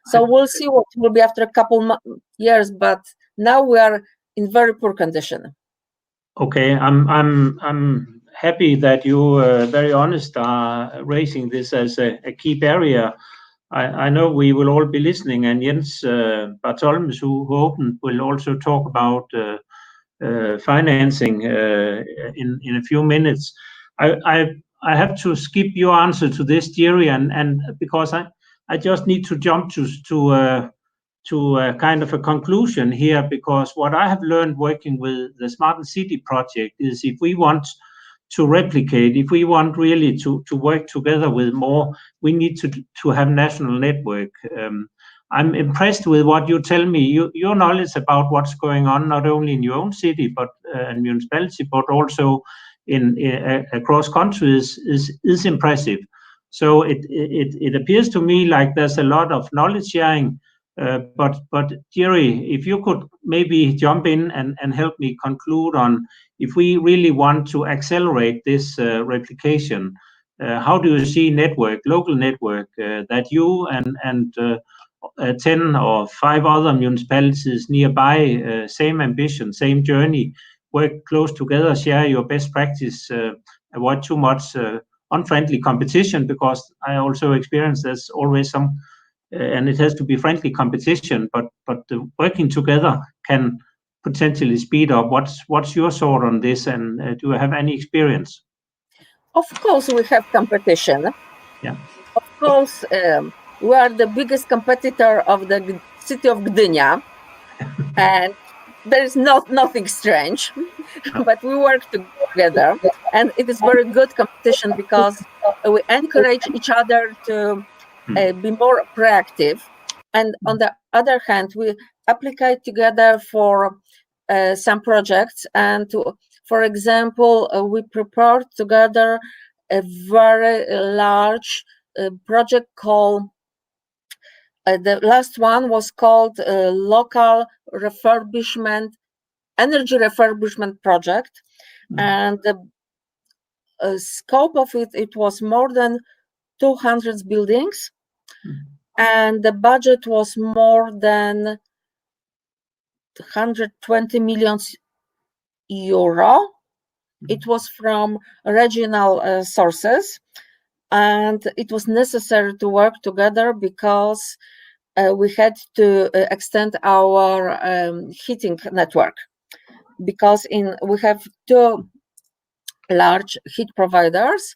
So we'll see what will be after a couple years, but now we are in very poor condition. Okay, I'm happy that you very honest are raising this as a key barrier. I know we will all be listening, and Jens Bartholmes, who opened, will also talk about financing in a few minutes. I have to skip your answer to this, Jiri, and because I just need to jump to kind of a conclusion here, because what I have learned working with the SmartenCity project is, if we want to replicate, if we want really to work together with more, we need to have national network. I'm impressed with what you tell me. Your knowledge about what's going on, not only in your own city but and municipality, but also in across countries, is impressive. So it appears to me like there's a lot of knowledge sharing. But Jiri, if you could maybe jump in and help me conclude on, if we really want to accelerate this replication, how do you see local network that you and 10 or 5 other municipalities nearby, same ambition, same journey, work close together, share your best practice, avoid too much unfriendly competition, because I also experience there's always some and it has to be friendly competition, but the working together can potentially speed up. What's your thought on this, and do you have any experience? Of course, we have competition. Yeah. Of course, we are the biggest competitor of the city of Gdynia, and there is nothing strange, but we work together, and it is very good competition because we encourage each other to be more proactive, and on the other hand, we apply together for some projects, and for example, we prepared together a very large project called, the last one was called local refurbishment, energy refurbishment project, and the scope of it was more than 200 buildings, and the budget was more than 120 million euro. It was from regional sources, and it was necessary to work together because we had to extend our heating network, because we have two large heat providers.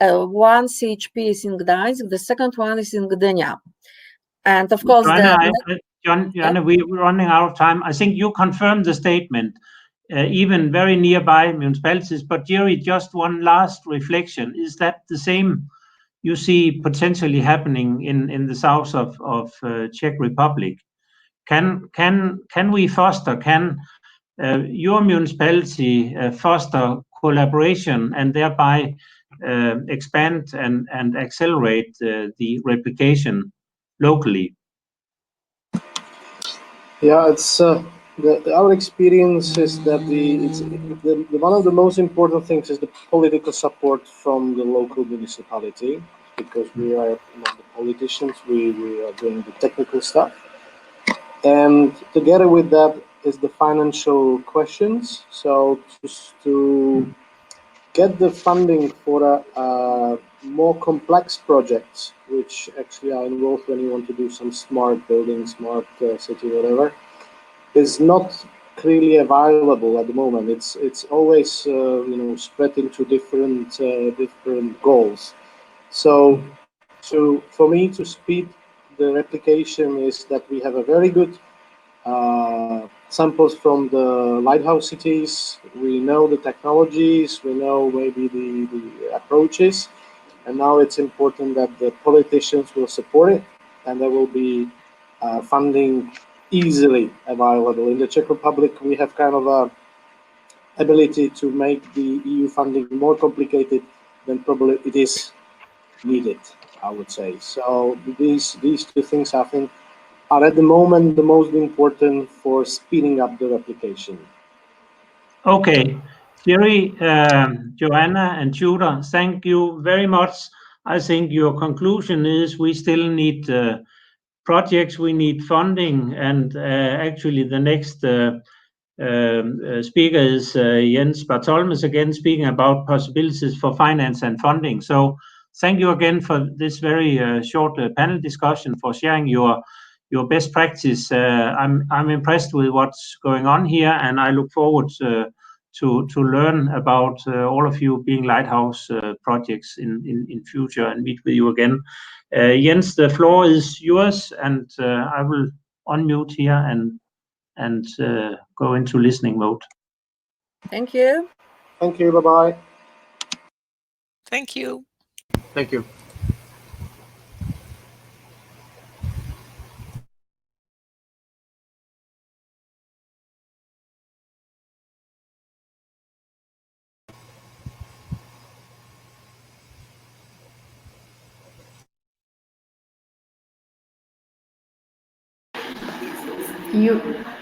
One CHP is in Gdańsk, the second one is in Gdynia. And of course, Joanna, we're running out of time. I think you confirmed the statement, even very nearby municipalities. But Jiri, just one last reflection. Is that the same you see potentially happening in the south of Czech Republic? Can we foster, can your municipality foster collaboration and thereby expand and accelerate the replication locally? Yeah, it's our experience is that one of the most important things is the political support from the local municipality, because we are not the politicians, we are doing the technical stuff, and together with that is the financial questions. So just to get the funding for a more complex projects, which actually are involved when you want to do some smart building, smart city, whatever, is not clearly available at the moment. It's always spread into different goals. So for me to speed the replication is that we have a very good samples from the lighthouse cities. We know the technologies, we know maybe the approaches, and now it's important that the politicians will support it, and there will be funding easily available. In the Czech Republic, we have kind of a ability to make the EU funding more complicated than probably it is needed, I would say. So these two things, I think, are at the moment the most important for speeding up the replication. Okay, Jiri, Joanna, and Tudor, thank you very much. I think your conclusion is we still need projects, we need funding, and actually the next speaker is Jens Bartholmes, again speaking about possibilities for finance and funding. So thank you again for this very short panel discussion, for sharing your best practice. I'm impressed with what's going on here, and I look forward to learn about all of you being lighthouse projects in future, and meet with you again. Jens, the floor is yours, and I will unmute here and go into listening mode. Thank you. Thank you. Bye-bye. Thank you. Thank you.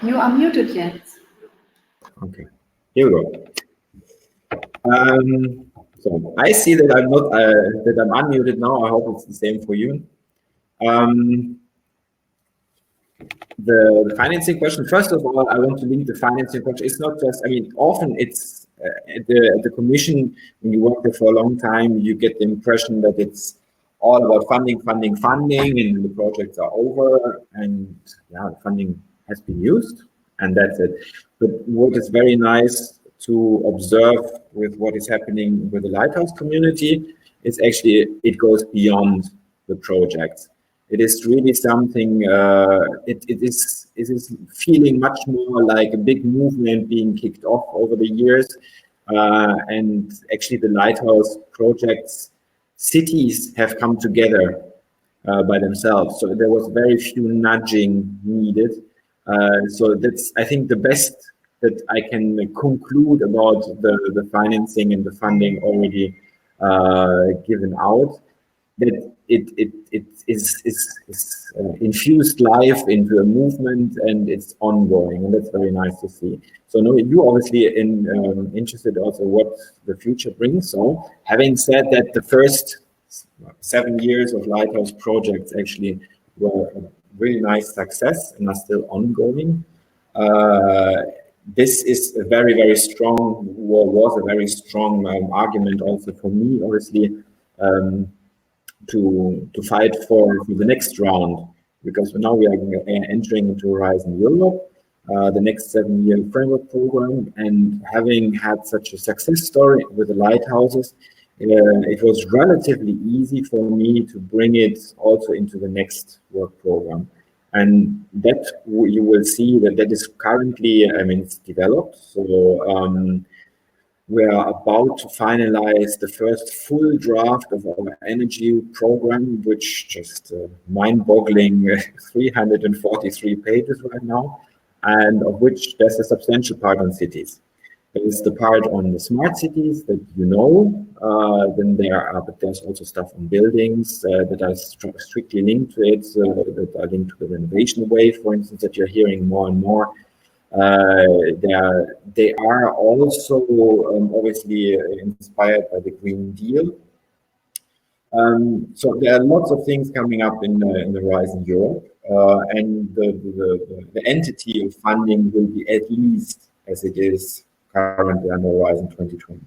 You are muted, Jens. Okay, here we go. So I see that I'm not that I'm unmuted now. I hope it's the same for you. The financing question. First of all, I want to link the financing question. It's not just. I mean, often it's at the commission, when you work there for a long time, you get the impression that it's all about funding, and the projects are over, and yeah, the funding has been used, and that's it. But what is very nice to observe with what is happening with the Lighthouse community is actually it goes beyond the projects. It is really something, it is feeling much more like a big movement being kicked off over the years. And actually the Lighthouse projects, cities have come together by themselves. So there was very few nudging needed. So that's, I think, the best that I can conclude about the financing and the funding already given out. That it is infused life into a movement, and it's ongoing, and that's very nice to see. So no, you obviously interested also what the future brings. So having said that, the first 7 years of Lighthouse projects actually were a really nice success and are still ongoing. This is a very, very strong, was a very strong argument also for me, obviously, to fight for the next round, because now we are entering into Horizon Europe, the next 7-year framework program, and having had such a success story with the lighthouses, it was relatively easy for me to bring it also into the next work program. And that you will see that is currently, I mean, it's developed. So we are about to finalize the first full draft of our energy program, which just mind-boggling 343 pages right now, and of which there's a substantial part on cities. There's the part on the smart cities that you know, then but there's also stuff on buildings that are strictly linked to it, that are linked to the renovation wave, for instance, that you're hearing more and more. They are also obviously inspired by the Green Deal. So there are lots of things coming up in the Horizon Europe, and the entity of funding will be at least as it is currently on the Horizon 2020.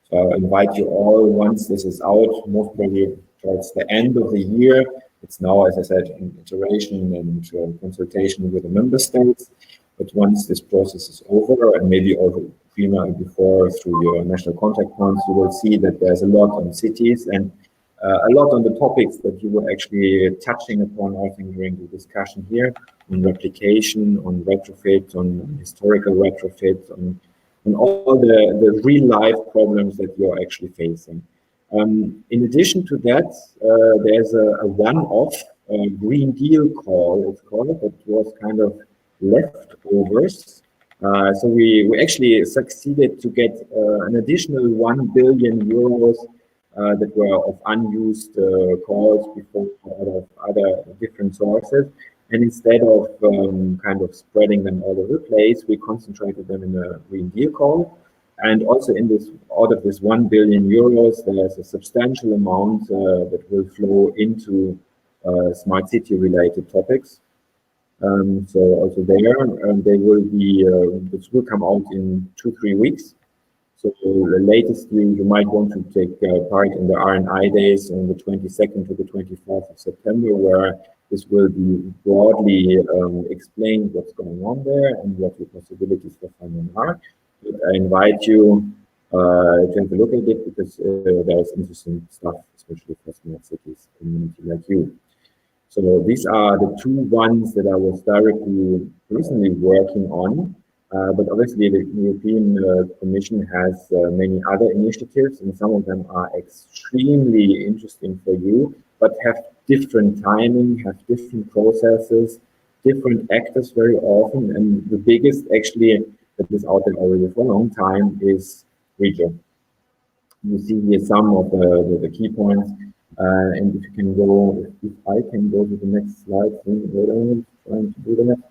So I invite you all, once this is out, most probably towards the end of the year. It's now, as I said, in iteration and consultation with the member states. But once this process is over, and maybe also before through your national contact points, you will see that there's a lot on cities and a lot on the topics that you were actually touching upon, I think, during the discussion here, on replication, on retrofit, on historical retrofit, on all the real life problems that you're actually facing. In addition to that, there's a one-off Green Deal call, it's called, that was kind of leftovers. So we actually succeeded to get an additional 1 billion euros that were of unused calls before out of other different sources. And instead of kind of spreading them all over the place, we concentrated them in a Green Deal call. And also in this, out of this 1 billion euros, there's a substantial amount that will flow into smart city related topics. So also there, they will be, this will come out in 2-3 weeks. So the latest you might want to take part in the R&I days on the 22nd to the 24th of September, where this will be broadly explained what's going on there and what the possibilities for funding are. But I invite you to have a look at it, because there's interesting stuff, especially for smart cities community like you. So these are the two ones that I was directly personally working on. But obviously the European Commission has many other initiatives, and some of them are extremely interesting for you, but have different timing, have different processes, different actors very often. And the biggest actually that is out there already for a long time is Rathje. You see here some of the key points. And if you can go, if I can go to the next slide, trying to do that.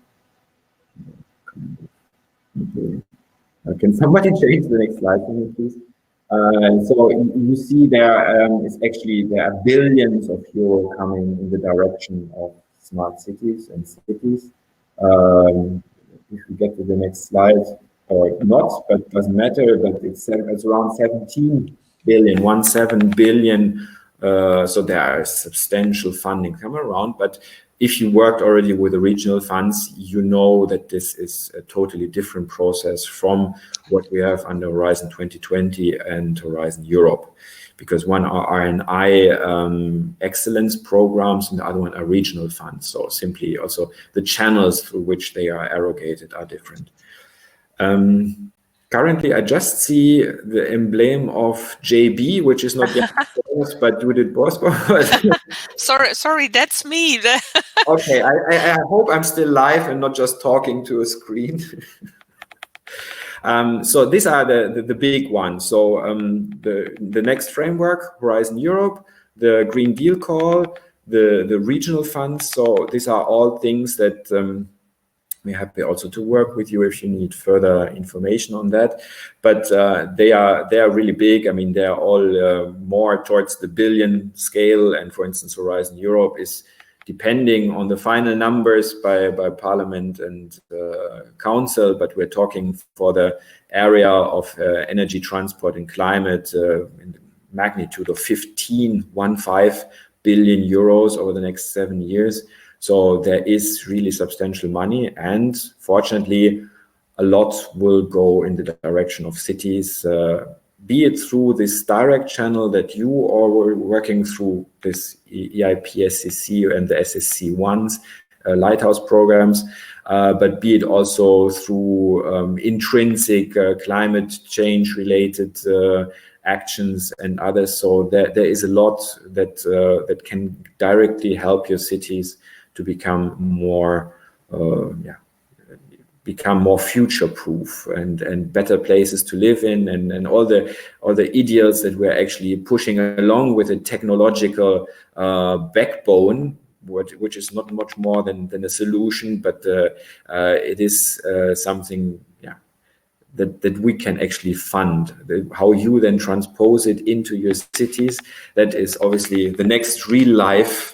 Okay. Can somebody change the next slide for me, please? So you see there is actually, there are billions of euro coming in the direction of smart cities and cities. If we get to the next slide, or not, but it doesn't matter, but it's around 17 billion So there are substantial funding come around, but if you worked already with the regional funds, you know that this is a totally different process from what we have under Horizon 2020 and Horizon Europe, because one are R&I excellence programs and the other one are regional funds. So simply also the channels through which they are erogated are different. Currently, I just see the emblem of JB, which is not yet but Judith Bosco. Sorry, that's me. Okay, I hope I'm still live and not just talking to a screen. So these are the big ones. So the next framework, Horizon Europe, the Green Deal call, the regional funds. So these are all things that we're happy also to work with you if you need further information on that. But they are really big. I mean, they are all more towards the billion scale. And for instance, Horizon Europe is depending on the final numbers by Parliament and Council, but we're talking for the area of energy, transport and climate in the magnitude of 15 billion euros over the next 7 years. So there is really substantial money, and fortunately, a lot will go in the direction of cities, be it through this direct channel that you are working through, this EIP-SCC and the SSC1s, lighthouse programs, but be it also through intrinsic climate change related actions and others. So there is a lot that can directly help your cities to become more future-proof and better places to live in, and all the ideals that we're actually pushing along with a technological backbone, which is not much more than a solution, but it is something that we can actually fund. How you then transpose it into your cities, that is obviously the next real life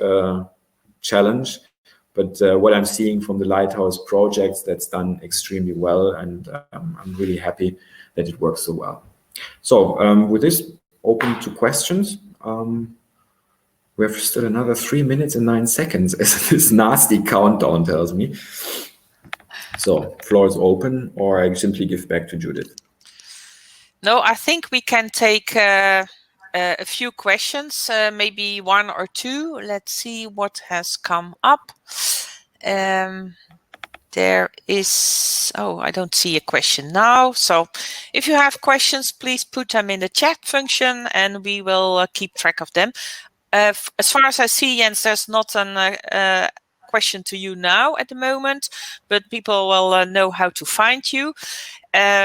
challenge. But what I'm seeing from the Lighthouse projects, that's done extremely well, and I'm really happy that it works so well. So with this, open to questions. We have still another 3 minutes and 9 seconds, as this nasty countdown tells me. So floor is open, or I simply give back to Judith. No, I think we can take a few questions, maybe 1 or 2. Let's see what has come up. There is, I don't see a question now. So if you have questions, please put them in the chat function and we will keep track of them. As far as I see, Jens, there's not a question to you now at the moment, but people will know how to find you.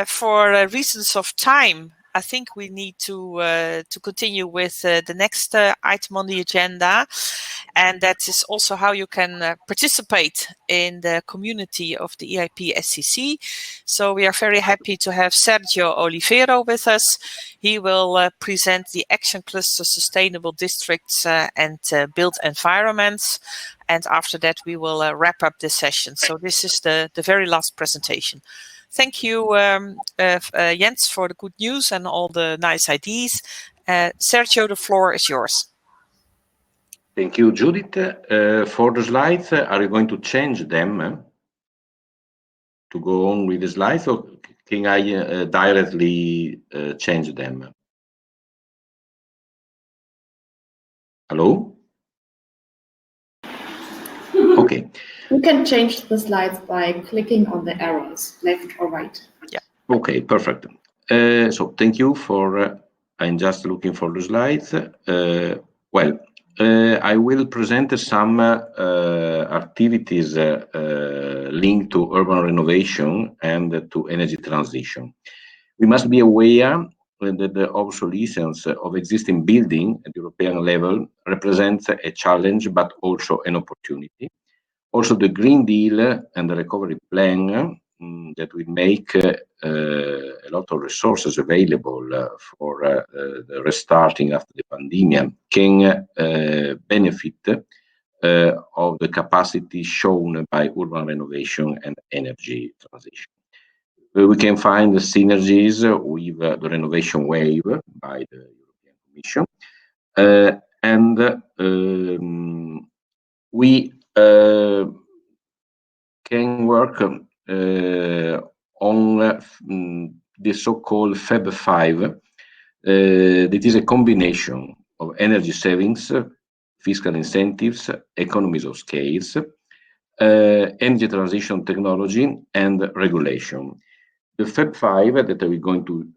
For reasons of time, I think we need to continue with the next item on the agenda, and that is also how you can participate in the community of the EIP-SCC. So we are very happy to have Sergio Olivero with us. He will present the Action Cluster Sustainable Districts and Built Environments, and after that we will wrap up the session. So this is the very last presentation. Thank you, Jens, for the good news and all the nice ideas. Sergio, the floor is yours. Thank you, Judith. For the slides, are you going to change them to go on with the slides, or can I directly change them? Hello? Okay. You can change the slides by clicking on the arrows, left or right. Yeah. Okay, perfect. So thank you for, I'm just looking for the slides. I will present some activities linked to urban renovation and to energy transition. We must be aware that the obsolescence of existing building at European level represents a challenge, but also an opportunity. Also, the Green Deal and the recovery plan that will make a lot of resources available for the restarting after the pandemic can benefit of the capacity shown by urban renovation and energy transition. We can find the synergies with the renovation wave by the European Commission. and we can work on the so-called Feb 5. That is a combination of energy savings, fiscal incentives, economies of scales, energy transition technology, and regulation. The Feb 5 that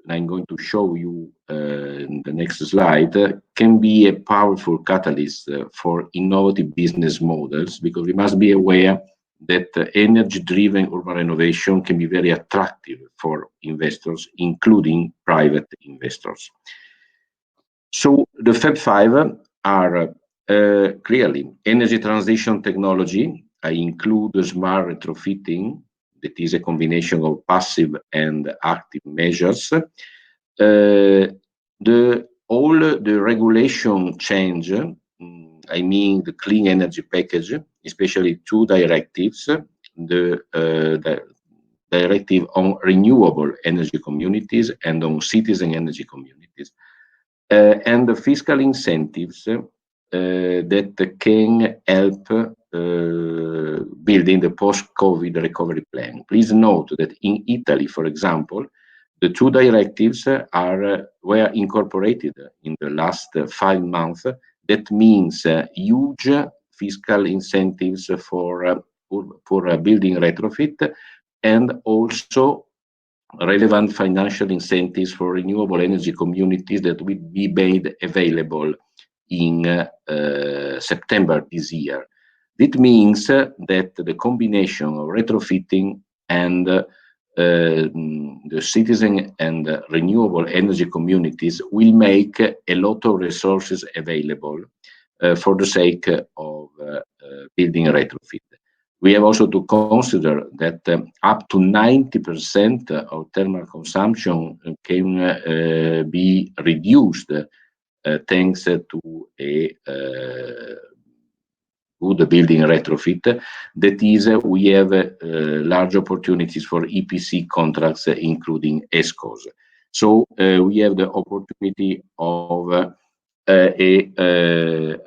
I'm going to show you in the next slide can be a powerful catalyst for innovative business models, because we must be aware that energy-driven urban renovation can be very attractive for investors, including private investors. So the Feb 5 are clearly energy transition technology. I include the smart retrofitting, that is a combination of passive and active measures. All the regulation change, I mean the clean energy package, especially two directives, the directive on renewable energy communities and on citizen energy communities, and the fiscal incentives that can help building the post-COVID recovery plan. Please note that in Italy, for example, the two directives were incorporated in the last 5 months. That means huge fiscal incentives for building retrofit, and also relevant financial incentives for renewable energy communities that will be made available in September this year. It means that the combination of retrofitting and the citizen and renewable energy communities will make a lot of resources available for the sake of building retrofit. We have also to consider that up to 90% of thermal consumption can be reduced thanks to a good building retrofit. That is, we have large opportunities for EPC contracts, including ESCOs. So we have the opportunity of a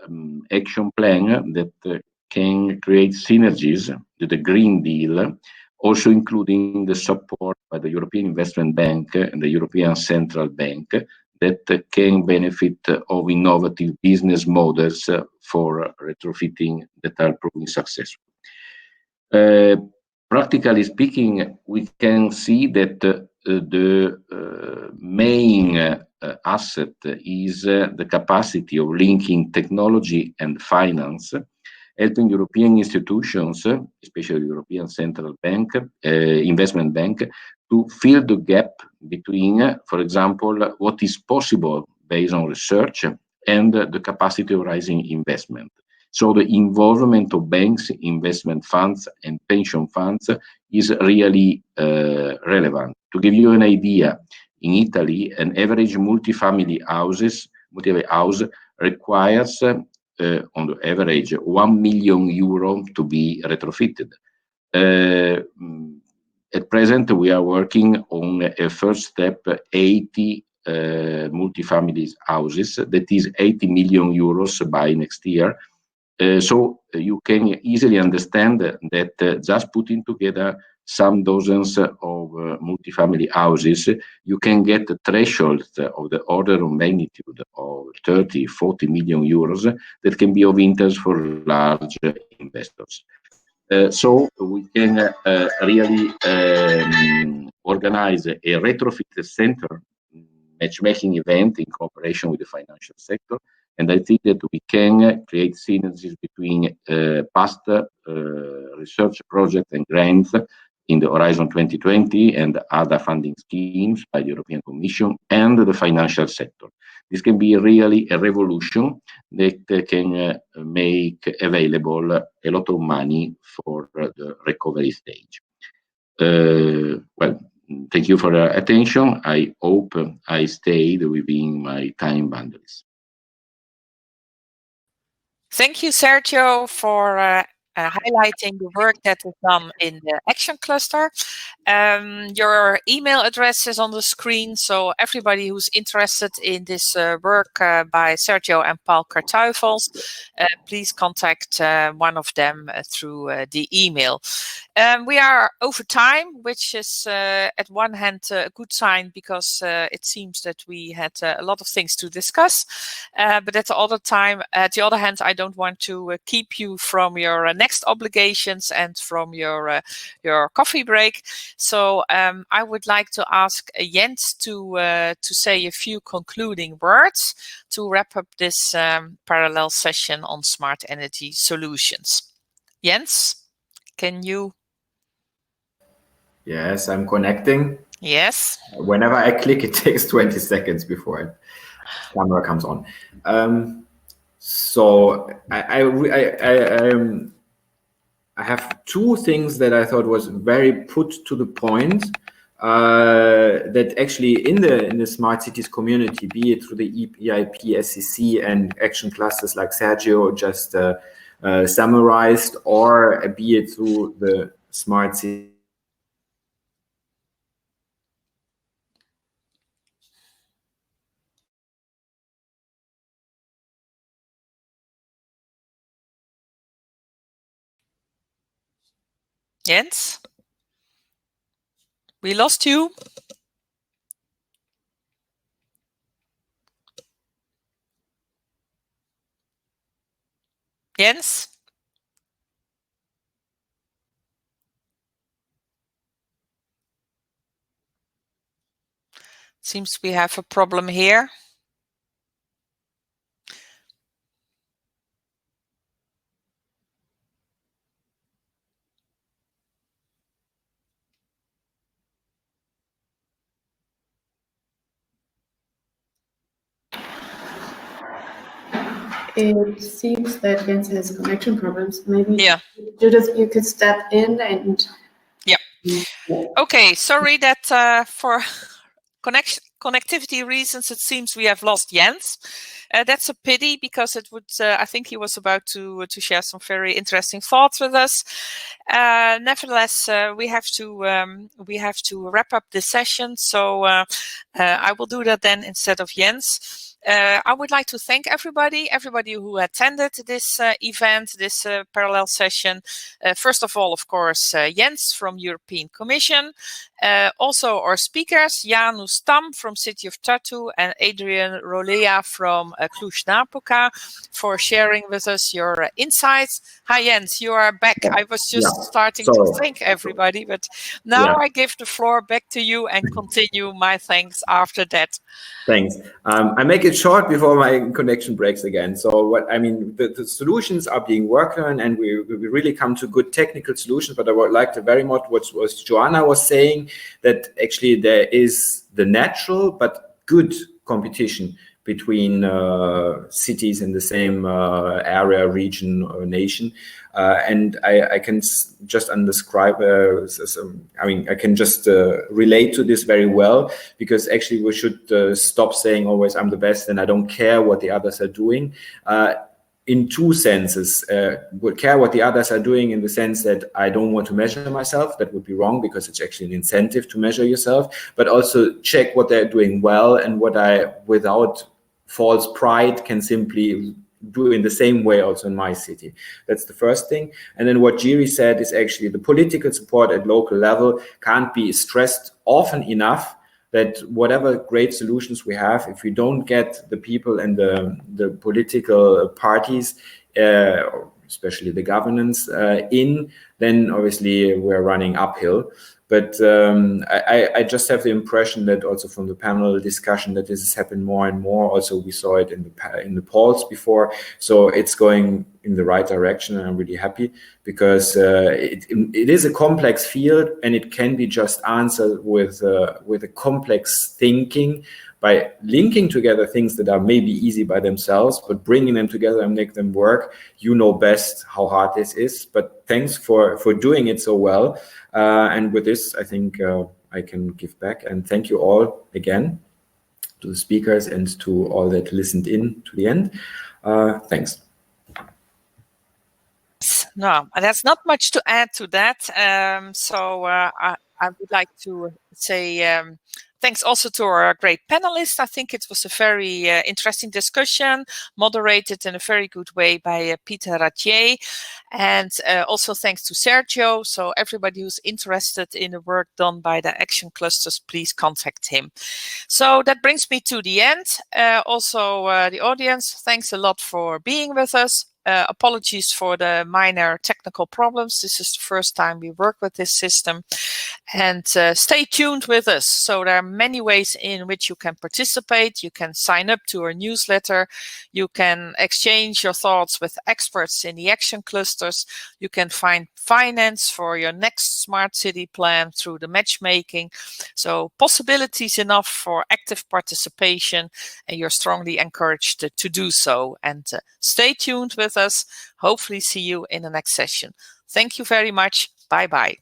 action plan that can create synergies with the Green Deal, also including the support by the European Investment Bank and the European Central Bank, that can benefit of innovative business models for retrofitting that are proving successful. Practically speaking, we can see that the main asset is the capacity of linking technology and finance, helping European institutions, especially the European Central Bank, Investment Bank, to fill the gap between, for example, what is possible based on research and the capacity of rising investment. So the involvement of banks, investment funds, and pension funds is really relevant. To give you an idea, in Italy, an average multifamily house requires, on the average, €1 million to be retrofitted. At present, we are working on a first step, 80 multifamily houses. That is €80 million by next year. So you can easily understand that just putting together some dozens of multifamily houses, you can get the threshold of the order of magnitude of 30, 40 million euros that can be of interest for large investors. So we can really organize a retrofit center matchmaking event in cooperation with the financial sector. And I think that we can create synergies between past research projects and grants in the Horizon 2020 and other funding schemes by the European Commission and the financial sector. This can be really a revolution that can make available a lot of money for the recovery stage. Well, thank you for your attention. I hope I stayed within my time boundaries. Thank you, Sergio, for highlighting the work that is done in the action cluster. Your email address is on the screen, so everybody who's interested in this work by Sergio and Paul Kartuivels, please contact one of them through the email. We are over time, which is at one hand a good sign because it seems that we had a lot of things to discuss. But at the other hand, I don't want to keep you from your next obligations and from your coffee break. So I would like to ask Jens to say a few concluding words to wrap up this parallel session on smart energy solutions. Jens, can you? Yes, I'm connecting. Yes. Whenever I click, it takes 20 seconds before the camera comes on. So I have two things that I thought was very put to the point that actually in the smart cities community, be it through the EIP-SCC and action clusters like Sergio just summarized, or be it through the smart city. Jens? We lost you. Jens? Seems we have a problem here. It seems that Jens has connection problems. Maybe, yeah. Judith, you could step in and... Yeah. Okay, sorry that for connectivity reasons, it seems we have lost Jens. That's a pity because it would. I think he was about to share some very interesting thoughts with us. Nevertheless, we have to wrap up the session. So I will do that then instead of Jens. I would like to thank everybody who attended this event, this parallel session. First of all, of course, Jens from European Commission. Also our speakers, Jaanus Tamm from City of Tartu and Adrian Răulea from Cluj-Napoca for sharing with us your insights. Hi Jens, you are back. I was just starting to thank everybody, but now I give the floor back to you and continue my thanks after that. Thanks. I make it short before my connection breaks again. So what I mean, the solutions are being worked on, and we really come to good technical solutions. But I would like to very much what Joanna was saying, that actually there is the natural but good competition between cities in the same area, region, or nation. And I can just undescribe, I can just relate to this very well, because actually we should stop saying always I'm the best and I don't care what the others are doing. In two senses, would care what the others are doing in the sense that I don't want to measure myself. That would be wrong, because it's actually an incentive to measure yourself, but also check what they're doing well and what I, without false pride, can simply do in the same way also in my city. That's the first thing. And then what Jiri said is actually the political support at local level can't be stressed often enough, that whatever great solutions we have, if we don't get the people and the political parties, especially the governance, then obviously we're running uphill. But I just have the impression that also from the panel discussion that this has happened more and more. Also, we saw it in the polls before. So it's going in the right direction, and I'm really happy, because it is a complex field, and it can be just answered with a complex thinking, by linking together things that are maybe easy by themselves, but bringing them together and make them work. You know best how hard this is, but thanks for doing it so well. And with this, I think I can give back, and thank you all again to the speakers and to all that listened in to the end. Thanks. No, there's not much to add to that. I would like to say thanks also to our great panelists. I think it was a very interesting discussion, moderated in a very good way by Peter Rathje. And also thanks to Sergio. So everybody who's interested in the work done by the action clusters, please contact him. So that brings me to the end. The audience, thanks a lot for being with us. Apologies for the minor technical problems. This is the first time we work with this system. And stay tuned with us. So there are many ways in which you can participate. You can sign up to our newsletter. You can exchange your thoughts with experts in the action clusters. You can find finance for your next smart city plan through the matchmaking. So possibilities enough for active participation, and you're strongly encouraged to do so. And stay tuned with us. Hopefully see you in the next session. Thank you very much. Bye-bye.